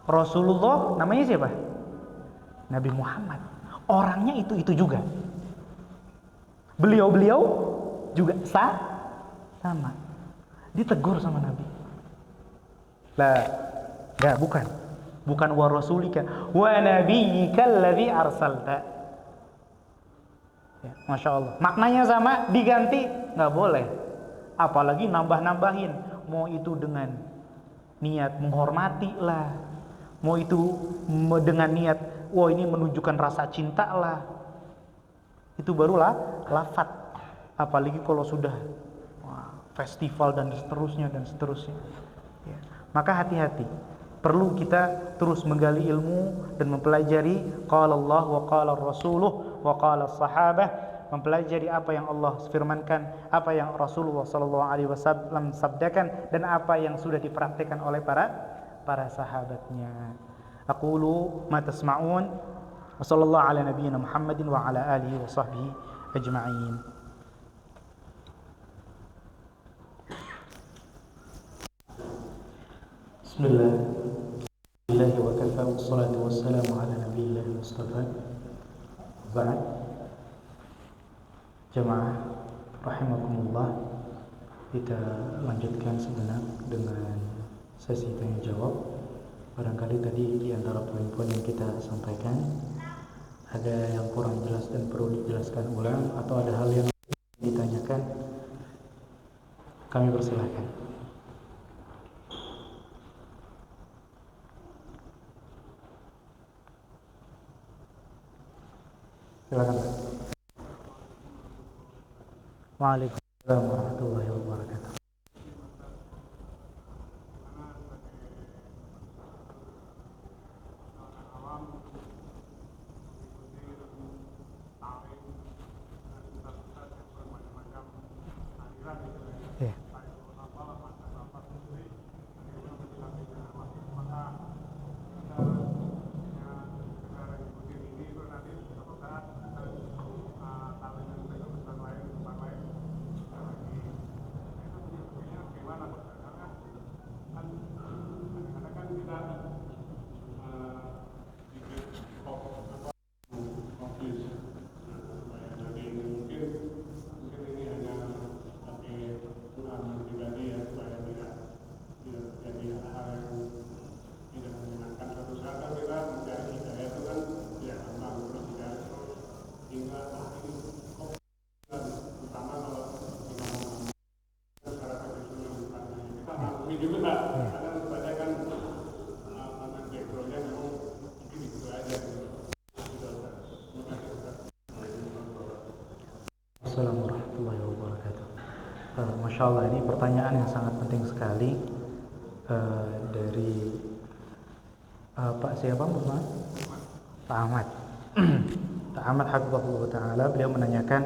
Rasulullah namanya siapa? Nabi Muhammad. Orangnya itu juga. Beliau juga sama. Ditegur sama Nabi. Bukan wa rasulika wa nabiyyikal ladzi arsalta. Ya, Masya Allah. Maknanya sama, diganti nggak boleh. Apalagi nambah-nambahin. Mau itu dengan niat menghormati lah, mau itu dengan niat wah ini menunjukkan rasa cinta lah. Itu barulah lafaz. Apalagi kalau sudah festival dan seterusnya. Ya. Maka hati-hati. Perlu kita terus menggali ilmu dan mempelajari qala Allah wa qala Rasuluh wa qala sahabah, mempelajari apa yang Allah firmankan, apa yang Rasulullah SAW sabdakan dan apa yang sudah dipraktikkan oleh para sahabatnya. Aqulu ma tasma'un wa sallallahu ala nabiyyina Muhammadin wa ala alihi wa sahbihi ajma'in. Bismillah wa kafa wassalatu wassalamu ala nabiyil mustafa. Ba'd. Jemaah rahimakumullah, kita lanjutkan sebentar dengan sesi tanya jawab. Barangkali tadi di antara poin-poin yang kita sampaikan ada yang kurang jelas dan perlu dijelaskan ulang atau ada hal yang ditanyakan, kami persilahkan. Silakan. Waalaikumsalam warahmatullahi wabarakatuh. hal yang tidak menyenangkan. Suatu saat kan kita mencari hidayah itu kan ya gampang, terus hidayah terus hingga ini kok utama kalau kita secara profesional bukan kita maklumi juga nggak karena sebenarnya kan karena backgroundnya memang mungkin itu aja gitu. Assalamualaikum warahmatullahi wabarakatuh. Masya Allah, ini pertanyaan yang sangat penting sekali dari Pak siapa Pak? Pak Ahmad. Pak Ahmad Hafizahullah Ta'ala, beliau menanyakan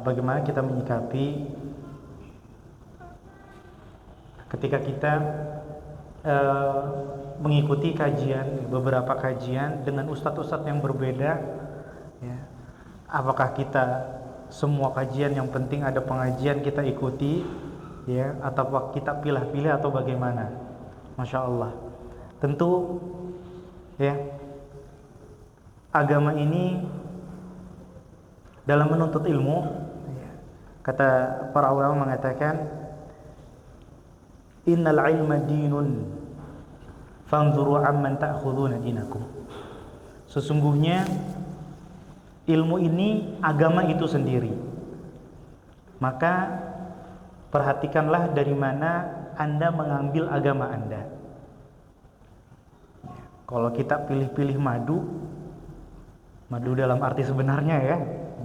bagaimana kita menyikapi ketika kita mengikuti beberapa kajian dengan ustadz-ustadz yang berbeda, ya. Apakah kita semua kajian yang penting ada pengajian kita ikuti, ya, atau kita pilih-pilih atau bagaimana? Masya Allah. Tentu, ya, agama ini dalam menuntut ilmu, ya, kata para ulama mengatakan, innal ilma dinun, fanzuru amman ta'khuduna dinakum. Sesungguhnya ilmu ini agama itu sendiri. Maka perhatikanlah dari mana Anda mengambil agama Anda. Kalau kita pilih-pilih madu dalam arti sebenarnya, ya,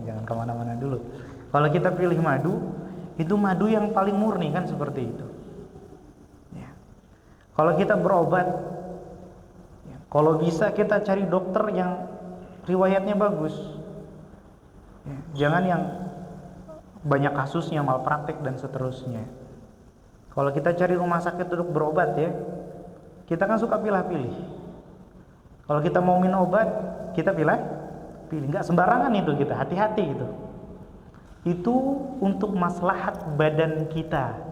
jangan kemana-mana dulu. Kalau kita pilih madu, itu madu yang paling murni, kan seperti itu. Ya. Kalau kita berobat, ya, kalau bisa kita cari dokter yang riwayatnya bagus. Ya, jangan yang banyak kasusnya, malpraktek dan seterusnya. Kalau kita cari rumah sakit untuk berobat, ya, kita kan suka pilih-pilih. Kalau kita mau minum obat, kita pilih, nggak sembarangan itu, kita hati-hati gitu. Itu untuk maslahat badan kita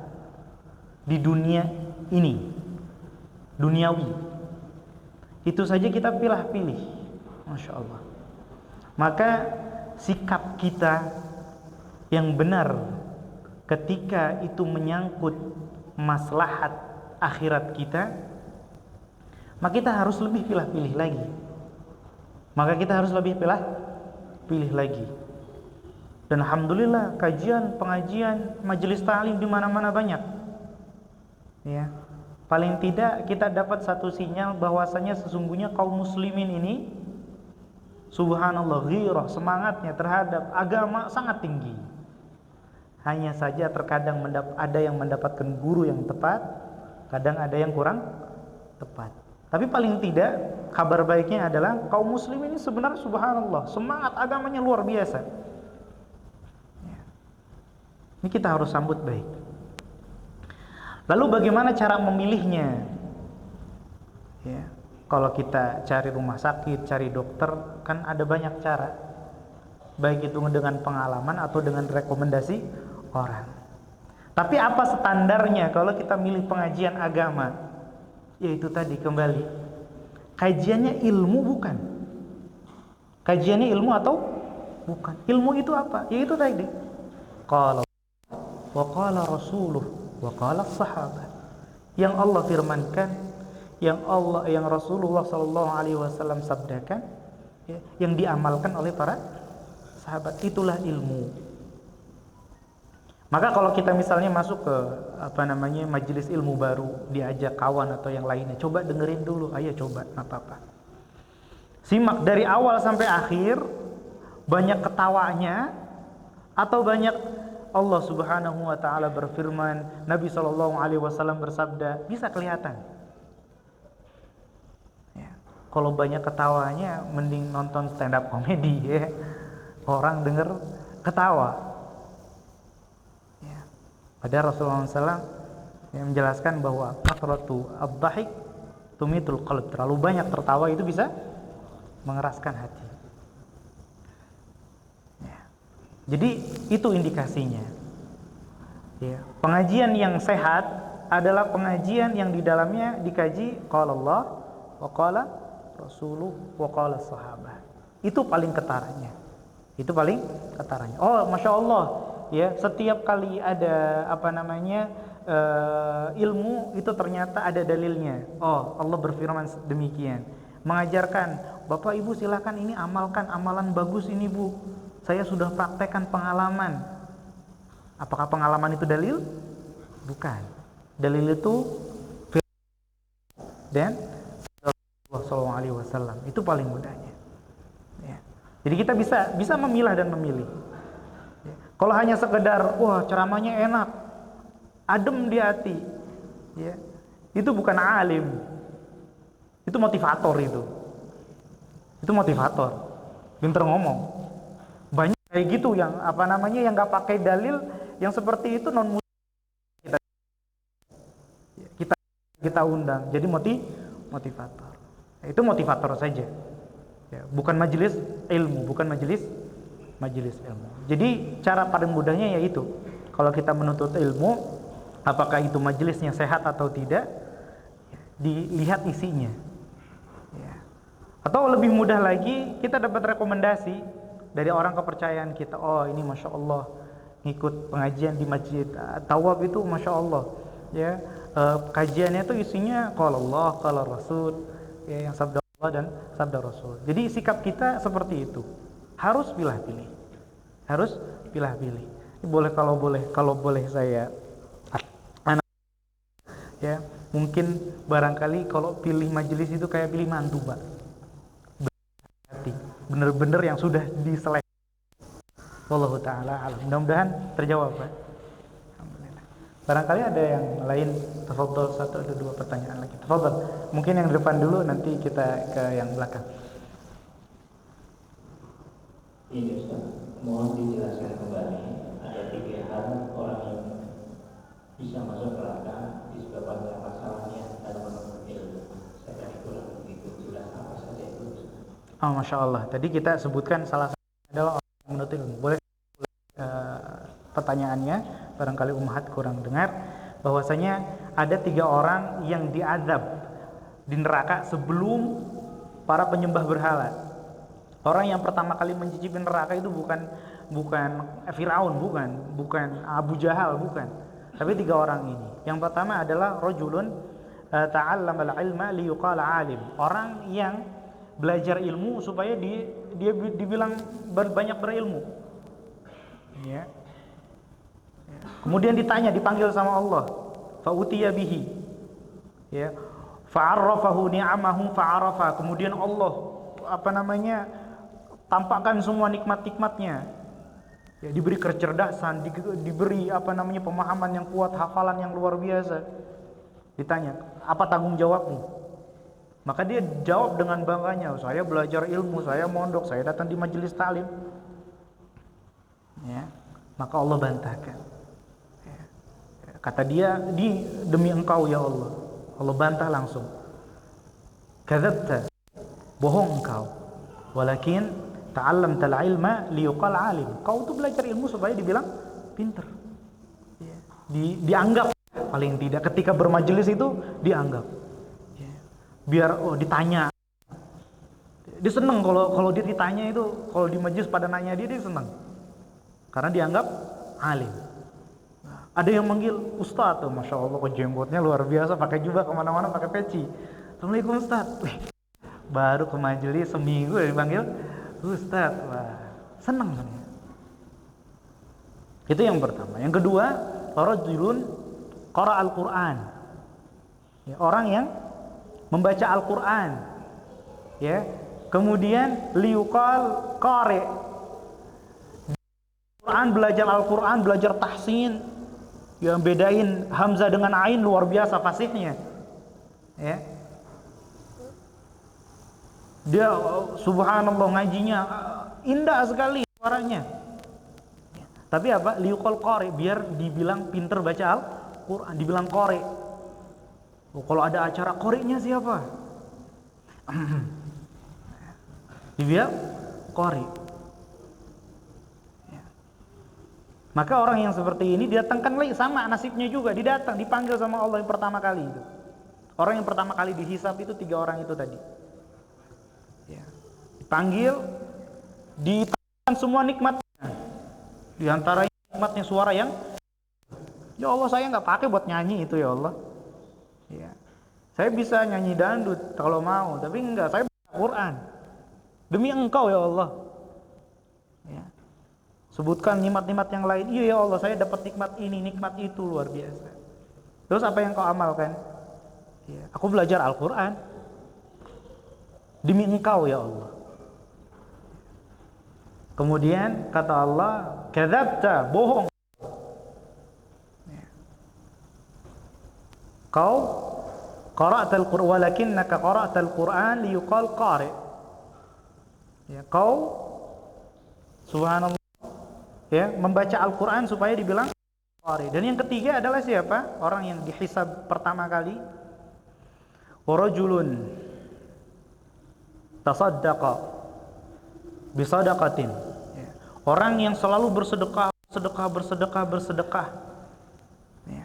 di dunia ini, duniawi. Itu saja kita pilih-pilih, Masya Allah. Maka sikap kita yang benar ketika itu menyangkut maslahat akhirat kita, maka kita harus lebih pilih-pilih lagi. Pilih lagi. Dan alhamdulillah kajian, pengajian, majelis ta'lim di mana-mana banyak. Ya. Paling tidak kita dapat satu sinyal bahwasanya sesungguhnya kaum muslimin ini, subhanallah, ghirah, semangatnya terhadap agama sangat tinggi. Hanya saja terkadang ada yang mendapatkan guru yang tepat, kadang ada yang kurang tepat. Tapi paling tidak kabar baiknya adalah kaum muslim ini sebenarnya subhanallah semangat agamanya luar biasa. Ini kita harus sambut baik. Lalu bagaimana cara memilihnya? Ya. Kalau kita cari rumah sakit, cari dokter, kan ada banyak cara. Baik itu dengan pengalaman atau dengan rekomendasi orang. Tapi apa standarnya kalau kita milih pengajian agama? Yaitu tadi kembali, kajiannya ilmu bukan? Kajiannya ilmu atau bukan? Ilmu itu apa? Yaitu tadi, qala wa qala rasuluh wa qala sahabat. Yang Allah firmankan, yang Rasulullah SAW sabdakan, ya, yang diamalkan oleh para sahabat, itulah ilmu. Maka kalau kita misalnya masuk ke majelis ilmu baru, diajak kawan atau yang lainnya, coba dengerin dulu, ayo coba, nggak apa-apa. Simak dari awal sampai akhir, banyak ketawanya atau banyak Allah Subhanahu wa taala berfirman, Nabi SAW bersabda, bisa kelihatan. Ya. Kalau banyak ketawanya, mending nonton stand up comedy, ya. Orang denger ketawa. Padahal Rasulullah SAW yang menjelaskan bahwa kathratu ad-dhahik tumitul qalb, terlalu banyak tertawa itu bisa mengeraskan hati. Ya. Jadi itu indikasinya. Ya. Pengajian yang sehat adalah pengajian yang di dalamnya dikaji qala Allah wa qala Rasuluh wa qala sahabat. Itu paling ketaranya. Oh, Masya Allah. Ya, setiap kali ada ilmu itu ternyata ada dalilnya. Oh, Allah berfirman demikian. Mengajarkan, Bapak Ibu silakan ini amalkan, amalan bagus ini Bu. Saya sudah praktekkan pengalaman. Apakah pengalaman itu dalil? Bukan. Dalil itu dan Rasulullah SAW. Itu paling mudahnya. Ya. Jadi kita bisa memilah dan memilih. Ya. Kalau hanya sekedar wah ceramahnya enak, adem di hati, ya, itu bukan alim, itu motivator itu motivator, pinter ngomong. Banyak kayak gitu yang yang nggak pakai dalil, yang seperti itu non muslim kita undang jadi motivator. Itu motivator saja, ya, bukan majelis ilmu, bukan majelis ilmu. Jadi cara paling mudahnya yaitu kalau kita menuntut ilmu, apakah itu majelisnya sehat atau tidak, dilihat isinya, ya. Atau lebih mudah lagi, kita dapat rekomendasi dari orang kepercayaan kita. Oh ini Masya Allah ngikut pengajian di Masjid Tawab itu Masya Allah, ya, kajiannya itu isinya qala Allah, qala Rasul, ya, yang sabda Allah dan sabda Rasul. Jadi sikap kita seperti itu, harus pilih-pilih, harus pilih-pilih. Kalau boleh saya ya, mungkin barangkali kalau pilih majelis itu kayak pilih mantu, Pak. Bener-bener yang sudah diseleksi. Wallahu taala alam. Mudah-mudahan terjawab, Pak. Alhamdulillah. Barangkali ada yang lain, tafadhol, satu atau dua pertanyaan lagi. Tafadhol. Mungkin yang di depan dulu, nanti kita ke yang belakang. Ini Ustaz, mohon dijelaskan kembali. Ada 3 hal orang yang bisa masuk neraka disebabkan masalahnya dalam menuntut ilmu. Saya tadi kurang begitu jelas apa saja itu. Oh, Masya Allah. Tadi kita sebutkan salah satu adalah orang yang menuntut ilmu. Boleh pertanyaannya, barangkali Ummahat kurang dengar, bahwasanya ada 3 orang yang diazab di neraka sebelum para penyembah berhala. Orang yang pertama kali mencicipi neraka itu bukan Firaun, bukan Abu Jahal, bukan. Tapi 3 orang ini. Yang pertama adalah rajulun ta'allamal ilma liyuqala alim. Orang yang belajar ilmu supaya dia dibilang banyak berilmu. Ya. Kemudian dipanggil sama Allah. Fa utiya bihi. Ya. Fa'arrafahu ni'amahu fa'arafa. Kemudian Allah tampakkan semua nikmat-nikmatnya. Ya, diberi kecerdasan, diberi pemahaman yang kuat, hafalan yang luar biasa. Ditanya, apa tanggung jawabmu? Maka dia jawab dengan bangganya, saya belajar ilmu, saya mondok, saya datang di majelis taklim. Ya, maka Allah bantahkan. Ya, kata dia, demi engkau ya Allah. Allah bantah langsung. Kadzabta, bohong engkau. Walakin ta'allamtal ilma liyuqal alim. Kau tuh belajar ilmu supaya dibilang pinter. Ya. Dianggap paling tidak ketika bermajelis itu dianggap. Ya. Biar ditanya. Dia seneng kalau dia ditanya itu, kalau di majelis pada nanya dia seneng. Karena dianggap alim. Nah, ada yang manggil Ustaz tuh, Masya Allah kok jenggotnya luar biasa, pakai jubah kemana-mana pakai peci. Assalamualaikum Ustaz. Baru ke majelis seminggu dipanggil Ustaz, wah, senang. Itu yang pertama. Yang kedua, rajulun qara al-Qur'an. Ya, orang yang membaca Al-Qur'an. Ya. Kemudian liuqal qari. Belajar Al-Qur'an, belajar tahsin. Yang bedain hamzah dengan ain luar biasa fasihnya. Ya. Dia subhanallah ngajinya indah sekali suaranya. Tapi apa? Liuqal qari, biar dibilang pinter baca Al-Qur'an, dibilang qari. Kalau ada acara qarinya siapa? Dibilang qari. Ya. Maka orang yang seperti ini didatangkan lagi sama nasibnya juga, dipanggil sama Allah yang pertama kali itu. Orang yang pertama kali dihisab itu 3 orang itu tadi. Ya. Dipanggil, ditanya semua nikmatnya. Di antara nikmatnya suara yang Ya Allah, saya nggak pakai buat nyanyi itu ya Allah. Ya. Saya bisa nyanyi dangdut kalau mau, tapi enggak, saya baca Quran. Demi Engkau ya Allah. Ya. Sebutkan nikmat-nikmat yang lain. Iya ya Allah, saya dapat nikmat ini, nikmat itu, luar biasa. Terus apa yang kau amalkan? Ya, aku belajar Al-Quran. Demi Engkau ya Allah. Kemudian kata Allah, kadzabta, bohong. Ya. Kau qara'tal Qur'an walakinnaka qara'tal Qur'an liyuqal qari'. Ya, kau subhanallah ya, membaca Al-Qur'an supaya dibilang qari. Dan yang ketiga adalah siapa? Orang yang dihisab pertama kali. Wa rajulun tasaddaqa bisadaqatin. Ya. Orang yang selalu bersedekah. Ya.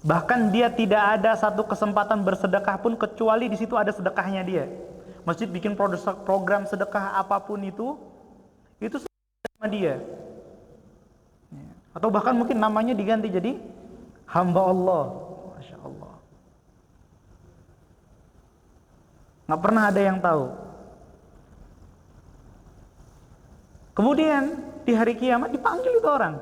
Bahkan dia tidak ada satu kesempatan bersedekah pun kecuali di situ ada sedekahnya dia. Masjid bikin program sedekah apapun itu sama dia. Ya. Atau bahkan mungkin namanya diganti jadi hamba Allah. Masya Allah. Nggak pernah ada yang tahu. Kemudian di hari kiamat dipanggil itu orang.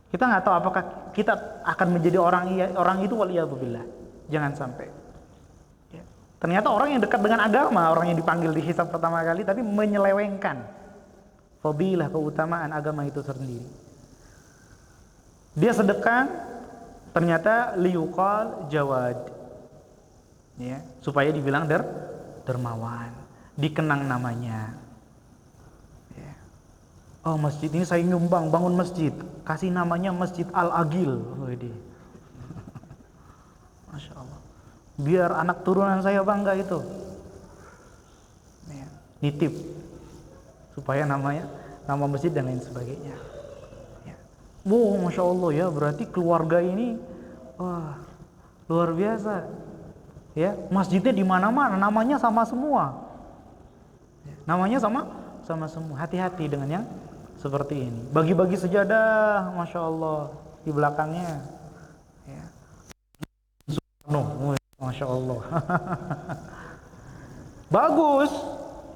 Kita nggak tahu apakah kita akan menjadi orang itu, waliyadzubillah. Jangan sampai. Ya. Ternyata orang yang dekat dengan agama, orang yang dipanggil di hisab pertama kali, tapi menyelewengkan fadilah, keutamaan agama itu sendiri. Dia sedekah, ternyata liyuqal jawad. Ya, supaya dibilang dermawan, dikenang namanya. Oh, masjid ini saya nyumbang bangun masjid, kasih namanya Masjid Al-Agil. Masya Allah. Biar anak turunan saya bangga itu. Ya, nitip supaya nama masjid dan lain sebagainya. Ya. Wow, Masya Allah ya, berarti keluarga ini wah luar biasa. Ya, masjidnya di mana-mana, namanya sama semua. Ya, namanya sama semua. Hati-hati dengan yang seperti ini. Bagi-bagi sejadah, Masya Allah, di belakangnya. Ya. Masya Allah. Bagus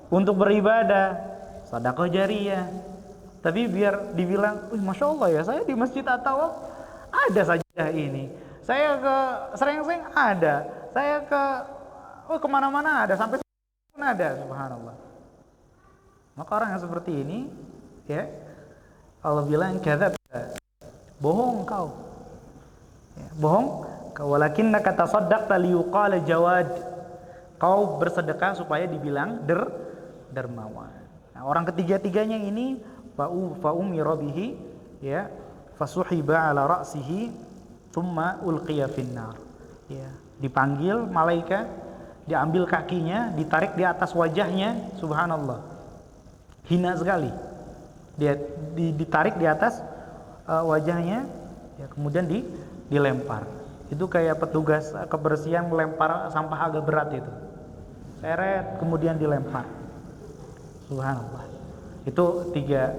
untuk beribadah, sedekah jariyah. Tapi biar dibilang, Masya Allah ya, saya di masjid atau ada sajadah ini. Saya ke Sering-sering ada. Saya ke kemana-mana ada, sampai pun ada, subhanallah. Maka orang yang seperti ini, ya, Allah bilang kadzabta, bohong kau. Ya, bohong. Walakinnaka tasaddaqta liyuqala jawad. Kau bersedekah supaya dibilang dermawan. Nah, orang ketiga-tiganya ini fa'umira bihi, ya, fasuhiba ala ra'sihi thumma ulqiya finnar. Ya, dipanggil malaikat, diambil kakinya, ditarik di atas wajahnya, subhanallah. Hina sekali. Dia ditarik di atas wajahnya, ya, kemudian dilempar. Itu kayak petugas kebersihan melempar sampah agak berat itu. Seret, kemudian dilempar. Subhanallah. Itu tiga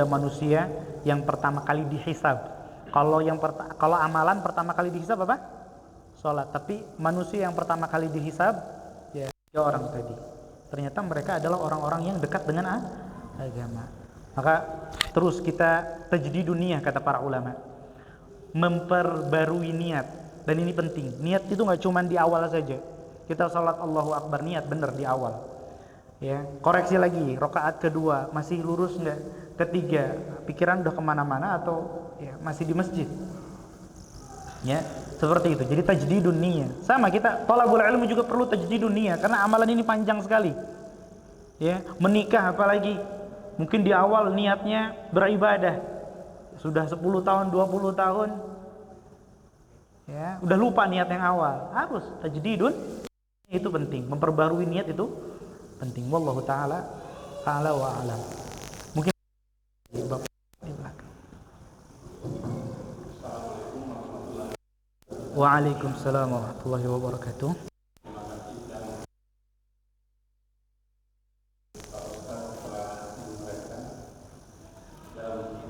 manusia yang pertama kali dihisab. Kalau amalan pertama kali dihisab apa? Salat. Tapi manusia yang pertama kali dihisab, ya, tiga orang tadi. Ternyata mereka adalah orang-orang yang dekat dengan agama. Maka terus kita tajdidun niyah, kata para ulama, memperbarui niat. Dan ini penting. Niat itu nggak cuma di awal saja. Kita salat Allahu Akbar, niat benar di awal. Ya, koreksi lagi, rakaat kedua masih lurus nggak? Ketiga, pikiran udah kemana-mana atau ya masih di masjid? Ya, seperti itu. Jadi tajdidun niyah. Sama kita thalabul ilmu juga perlu tajdidun niyah karena amalan ini panjang sekali. Ya, menikah apalagi mungkin di awal niatnya beribadah. Sudah 10 tahun, 20 tahun. Ya, udah lupa niat yang awal. Harus tajdidun, itu penting. Memperbarui niat itu penting. Wallahu taala wa alam. Mungkin di belakang. Waalaikumsalam warahmatullahi wabarakatuh. dalam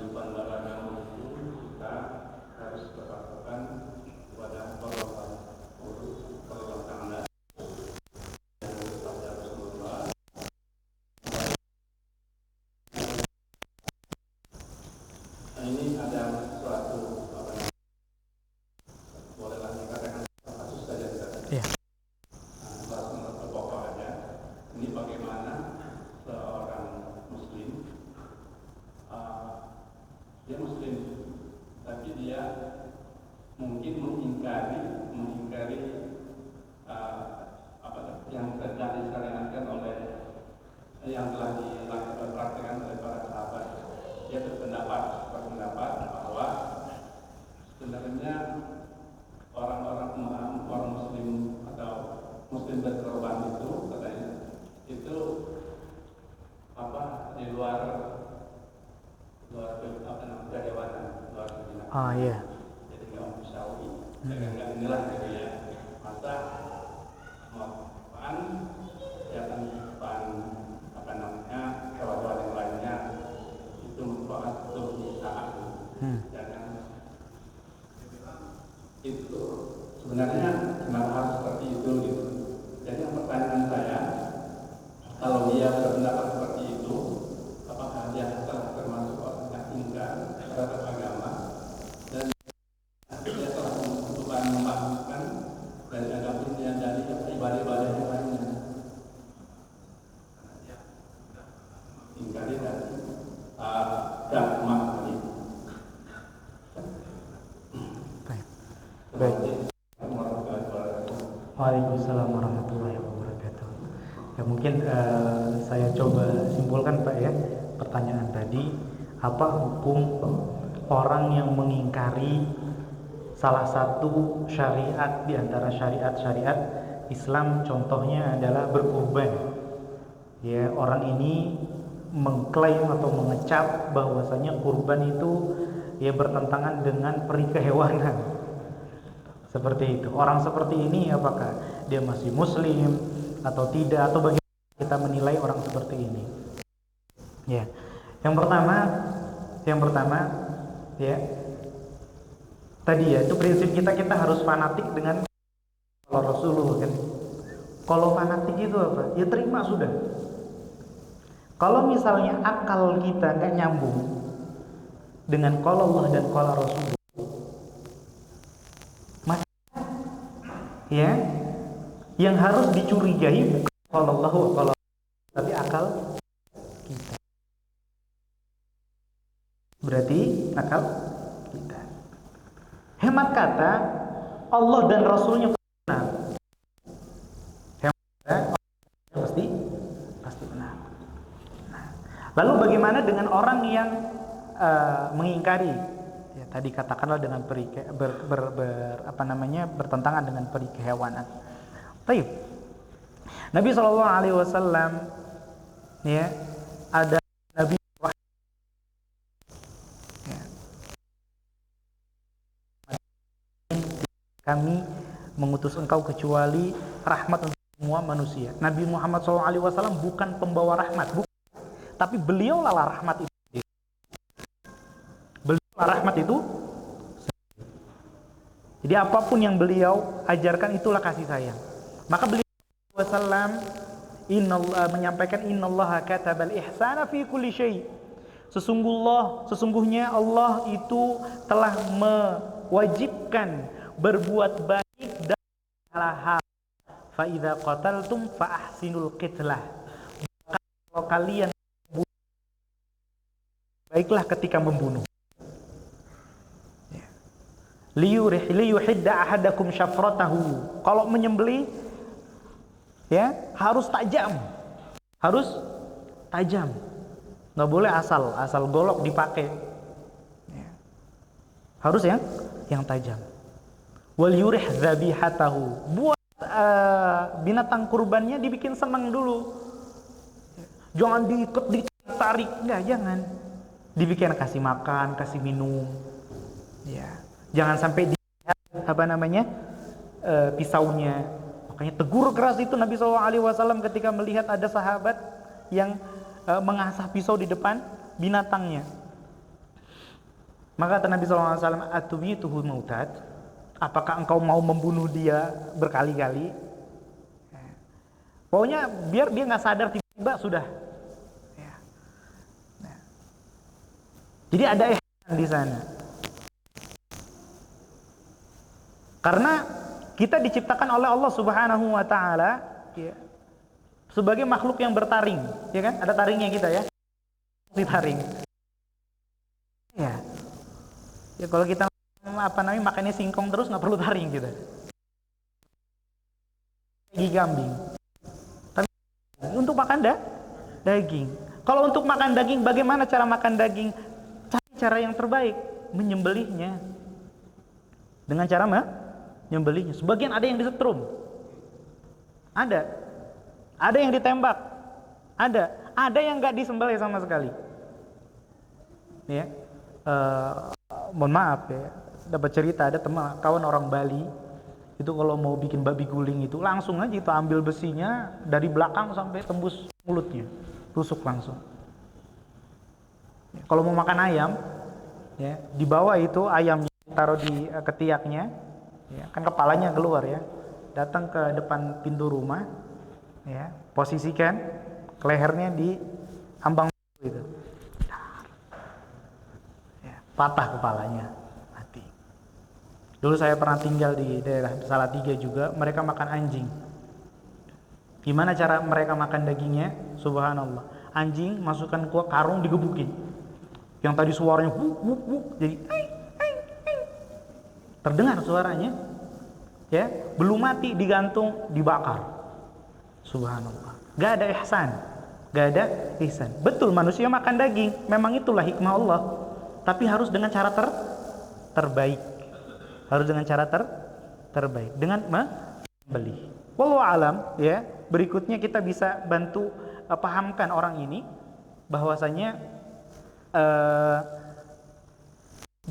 mungkin mengingkari yang telah disyariatkan oleh yang telah dipraktikkan oleh para sahabat. Dia berpendapat bahwa sebenarnya orang muslim atau muslim berkorban itu katanya itu di luar kehewanan, luar binatang. Ah iya. Jadi nggak manusiawi. Nggak inilah gitu ya. Masa hewan-hewan yang lainnya itu merupakan kebiasaan. Itu sebenarnya kenapa harus seperti itu gitu. Jadi pertanyaan saya, kalau dia berpendapat seperti itu, apakah dia telah termasuk orang yang ingkar terhadap agama dan dia telah memaafkan dari agama ini dari ibadah-ibadah yang lainnya? Ingkari dari dhamma ini. Baik. Waalaikumsalam warahmatullahi wabarakatuh. Ya mungkin saya coba simpulkan Pak ya pertanyaan tadi, apa hukum orang yang mengingkari salah satu syariat di antara syariat-syariat Islam, contohnya adalah berkurban. Ya, orang ini mengklaim atau mengecap bahwasanya kurban itu ya bertentangan dengan peri kehewanan. Seperti itu. Orang seperti ini apakah dia masih muslim atau tidak, atau bagaimana kita menilai orang seperti ini? Ya. Yang pertama ya. Tadi ya, itu prinsip kita harus fanatik dengan Rasulullah kan. Kalau fanatik itu apa? Ya terima sudah. Kalau misalnya akal kita nggak nyambung dengan qala Allah dan qala Rasul, ya, yang harus dicurigai bukan qala Allah wa qala Rasul, tapi akal kita. Berarti akal kita. Hemat kata, Allah dan Rasulnya benar. Hemat kata, pasti benar. Nah, lalu bagaimana dengan orang yang mengingkari? Ya, tadi katakanlah dengan bertentangan dengan peri kehewanan. Baik. Nabi SAW ya, ada Nabi ya. Kami mengutus engkau kecuali rahmat untuk semua manusia. Nabi Muhammad SAW bukan pembawa rahmat, tapi beliaulah rahmat itu. Rahmat itu, jadi apapun yang beliau ajarkan itulah kasih sayang. Maka beliau SAW menyampaikan innallaha katabal ihsana fi kulli syai. Sesungguhnya Allah itu telah mewajibkan berbuat baik dalam segala hal. Fa idza qataltum fa ahsinul qitlah. Kalau kalian baiklah ketika membunuh. Liyuhidda ahadakum syafratahu. Kalau menyembelih ya harus tajam. Nggak boleh asal golok dipakai. Ya. Harus yang tajam. Wal yurih dzabihatahu. Buat binatang kurbannya dibikin senang dulu. Jangan ditarik, jangan. Dibikin kasih makan, kasih minum. Ya. Jangan sampai dilihat pisaunya. Makanya tegur keras itu Nabi SAW ketika melihat ada sahabat yang mengasah pisau di depan binatangnya. Maka kata Nabi SAW, atubituhu mautat. Apakah engkau mau membunuh dia berkali-kali? Pokoknya biar dia nggak sadar tiba-tiba sudah. Ya. Nah. Jadi ada ihsan di sana. Karena kita diciptakan oleh Allah Subhanahu wa taala ya, sebagai makhluk yang bertaring, ya kan? Ada taringnya kita ya. Ditaring. Ya. Ya kalau kita makannya singkong terus nggak perlu taring kita. Gigi kambing. Tapi untuk makan daging. Kalau untuk makan daging, bagaimana cara makan daging? Cari cara yang terbaik, menyembelihnya. Dengan cara menyembelihnya. Sebagian ada yang disetrum. Ada yang ditembak. Ada yang nggak disembelih sama sekali. Ya. Mohon maaf ya, dapat cerita ada teman kawan orang Bali itu kalau mau bikin babi guling itu langsung aja itu ambil besinya dari belakang sampai tembus mulutnya, tusuk langsung. Kalau mau makan ayam, ya di bawah itu ayamnya taruh di ketiaknya, ya, kan kepalanya keluar ya, datang ke depan pintu rumah, ya posisikan lehernya di ambang itu. Patah kepalanya, mati. Dulu saya pernah tinggal di daerah Salatiga juga, mereka makan anjing. Gimana cara mereka makan dagingnya? Subhanallah. Anjing masukkan ke karung digebukin. Yang tadi suaranya wuk wuk wuk jadi ai. Terdengar suaranya. Ya, belum mati digantung, dibakar. Subhanallah. Gak ada ihsan. Betul manusia makan daging, memang itulah hikmah Allah. Tapi harus dengan cara terbaik. Harus dengan cara terbaik. Dengan membeli. Wallahu alam, ya. Berikutnya kita bisa bantu pahamkan orang ini bahwasanya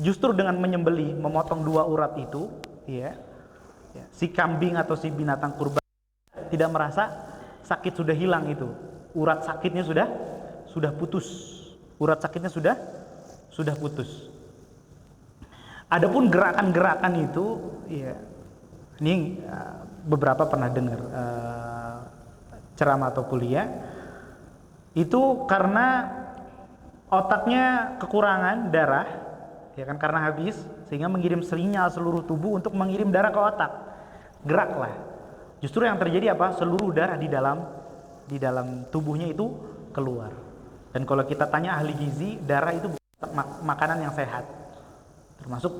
justru dengan menyembelih, memotong 2 urat itu, ya, si kambing atau si binatang kurban tidak merasa sakit sudah hilang itu. Urat sakitnya sudah putus. Urat sakitnya sudah putus. Adapun gerakan-gerakan itu, ya, ini beberapa pernah dengar ceramah atau kuliah, itu karena otaknya kekurangan darah, ya kan, karena habis, sehingga mengirim sinyal seluruh tubuh untuk mengirim darah ke otak. Geraklah. Justru yang terjadi apa? Seluruh darah di dalam tubuhnya itu keluar. Dan kalau kita tanya ahli gizi, darah itu makanan yang sehat, termasuk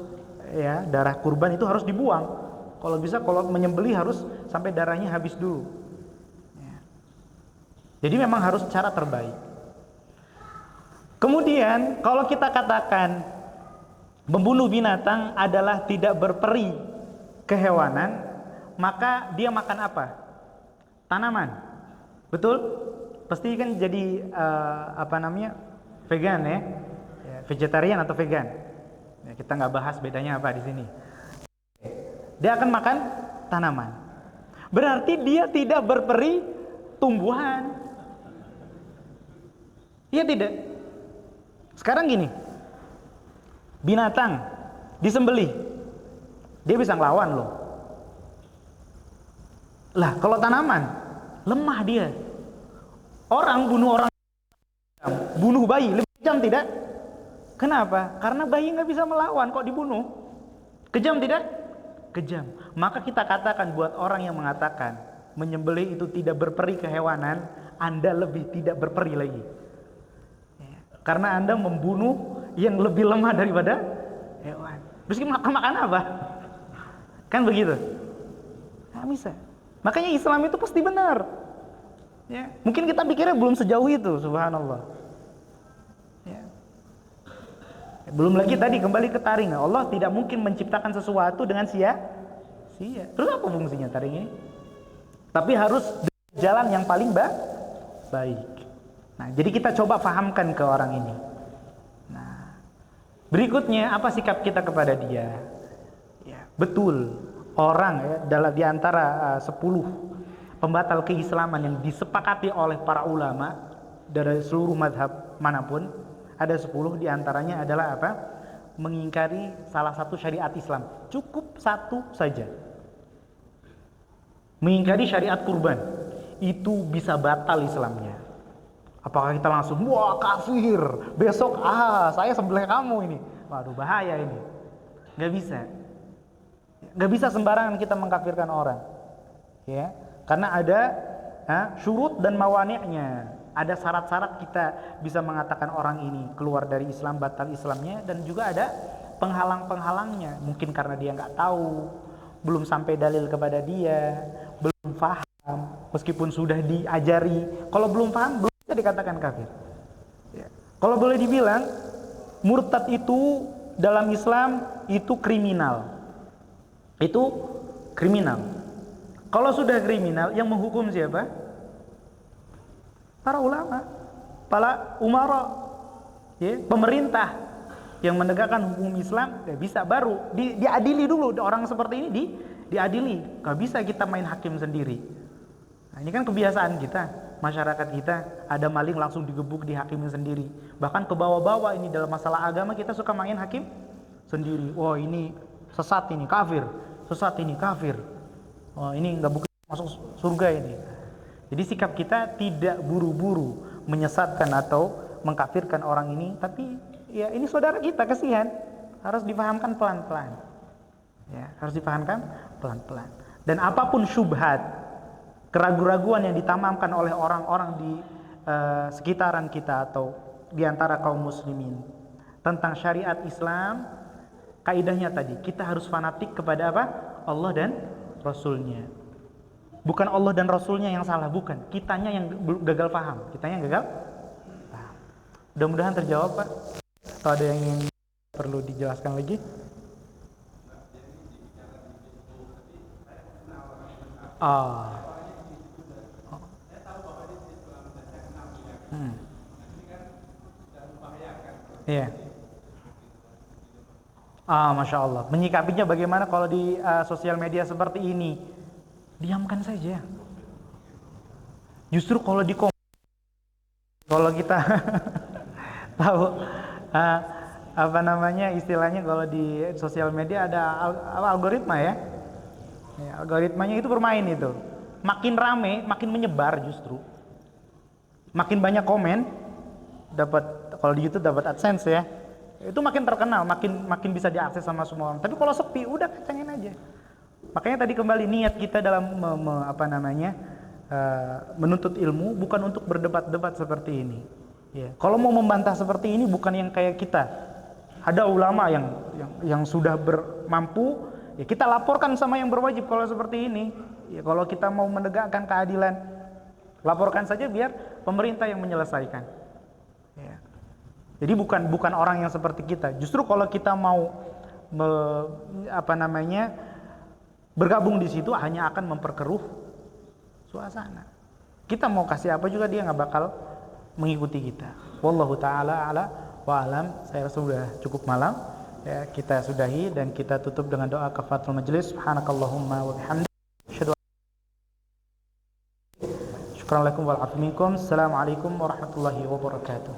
ya darah kurban itu harus dibuang. Kalau bisa, kalau menyembelih harus sampai darahnya habis dulu. Ya. Jadi memang harus cara terbaik. Kemudian kalau kita katakan membunuh binatang adalah tidak berperi kehewanan, maka dia makan apa? Tanaman, betul? Pasti kan jadi vegan ya. Vegetarian atau vegan, ya, kita nggak bahas bedanya apa di sini. Dia akan makan tanaman, berarti dia tidak berperi tumbuhan. Iya tidak? Sekarang gini, binatang disembelih, dia bisa ngelawan loh. Lah kalau tanaman, lemah dia. Orang bunuh bayi lebih kejam tidak? Kenapa? Karena bayi nggak bisa melawan, kok dibunuh. Kejam tidak? Kejam. Maka kita katakan buat orang yang mengatakan menyembelih itu tidak berperi kehewanan, Anda lebih tidak berperi lagi. Ya. Karena Anda membunuh yang lebih lemah daripada hewan. Terus makan apa? Kan begitu? Nggak bisa. Makanya Islam itu pasti benar. Ya. Mungkin kita pikirnya belum sejauh itu, subhanallah. Belum lagi tadi kembali ke taring. Allah tidak mungkin menciptakan sesuatu dengan sia-sia. Terus apa fungsinya taring ini? Tapi harus jalan yang paling baik. Nah, jadi kita coba pahamkan ke orang ini. Nah, berikutnya apa sikap kita kepada dia? Ya, betul. Orang ya, di antara 10 pembatal keislaman yang disepakati oleh para ulama dari seluruh mazhab manapun, ada 10 diantaranya adalah apa? Mengingkari salah satu syariat Islam. Cukup satu saja. Mengingkari syariat kurban. Itu bisa batal Islamnya. Apakah kita langsung, wah kafir, besok saya sembelih kamu ini. Waduh bahaya ini. Gak bisa. Gak bisa sembarangan kita mengkafirkan orang. Ya, karena ada syurut dan mawani'nya. Ada syarat-syarat kita bisa mengatakan orang ini keluar dari Islam, batal Islamnya, dan juga ada penghalang-penghalangnya. Mungkin karena dia nggak tahu, belum sampai dalil kepada dia, belum paham, meskipun sudah diajari. Kalau belum paham, belum bisa dikatakan kafir. Ya. Kalau boleh dibilang, murtad itu dalam Islam itu kriminal. Itu kriminal. Kalau sudah kriminal, yang menghukum siapa? Para ulama, para umara, ya, pemerintah yang menegakkan hukum Islam. Ya bisa, baru diadili dulu. Orang seperti ini diadili. Gak bisa kita main hakim sendiri. Nah, ini kan kebiasaan kita, masyarakat kita, ada maling langsung digebuk, dihakimin sendiri. Bahkan ke bawah-bawah ini dalam masalah agama kita suka main hakim sendiri. Wah, ini sesat, ini kafir. Sesat, ini kafir. Oh, ini nggak bukti masuk surga ini. Jadi sikap kita tidak buru-buru menyesatkan atau mengkafirkan orang ini, tapi ya ini saudara kita, kasihan. Harus dipahamkan pelan-pelan. Ya, harus dipahamkan pelan-pelan. Dan apapun syubhat, keraguan-raguan yang ditanamkan oleh orang-orang di sekitaran kita atau di antara kaum muslimin tentang syariat Islam, kaidahnya tadi, kita harus fanatik kepada apa? Allah dan Rasulnya. Bukan Allah dan Rasulnya yang salah, bukan. Kitanya yang gagal paham. Kitanya yang gagal paham. Mudah-mudahan terjawab, Pak. Atau ada yang perlu dijelaskan lagi? Iya. Masya Allah. Menyikapinya bagaimana kalau di sosial media seperti ini? Diamkan saja. Justru kalau kita tahu apa namanya istilahnya, kalau di sosial media ada algoritma ya. Algoritmanya itu bermain itu. Makin rame, makin menyebar justru. Makin banyak komen, dapat, kalau di YouTube dapat AdSense ya. Itu makin terkenal, makin bisa diakses sama semua orang. Tapi kalau sepi, udah kencengin aja. Makanya tadi kembali, niat kita dalam menuntut ilmu bukan untuk berdebat-debat seperti ini. Ya. Kalau mau membantah seperti ini bukan yang kayak kita. Ada ulama yang sudah bermampu, ya kita laporkan sama yang berwajib kalau seperti ini. Ya, kalau kita mau menegakkan keadilan, laporkan saja biar pemerintah yang menyelesaikan. Ya. Jadi bukan orang yang seperti kita. Justru kalau kita mau bergabung di situ hanya akan memperkeruh suasana. Kita mau kasih apa juga dia nggak bakal mengikuti kita. Wallahu taala ala wa alam. Saya rasa sudah cukup malam. Ya, kita sudahi dan kita tutup dengan doa kafaratul majelis. Subhanakallahumma wa bihamdika asyhadu an la ilaha illa anta astaghfiruka wa atubu ilaik. Assalamualaikum warahmatullahi wabarakatuh.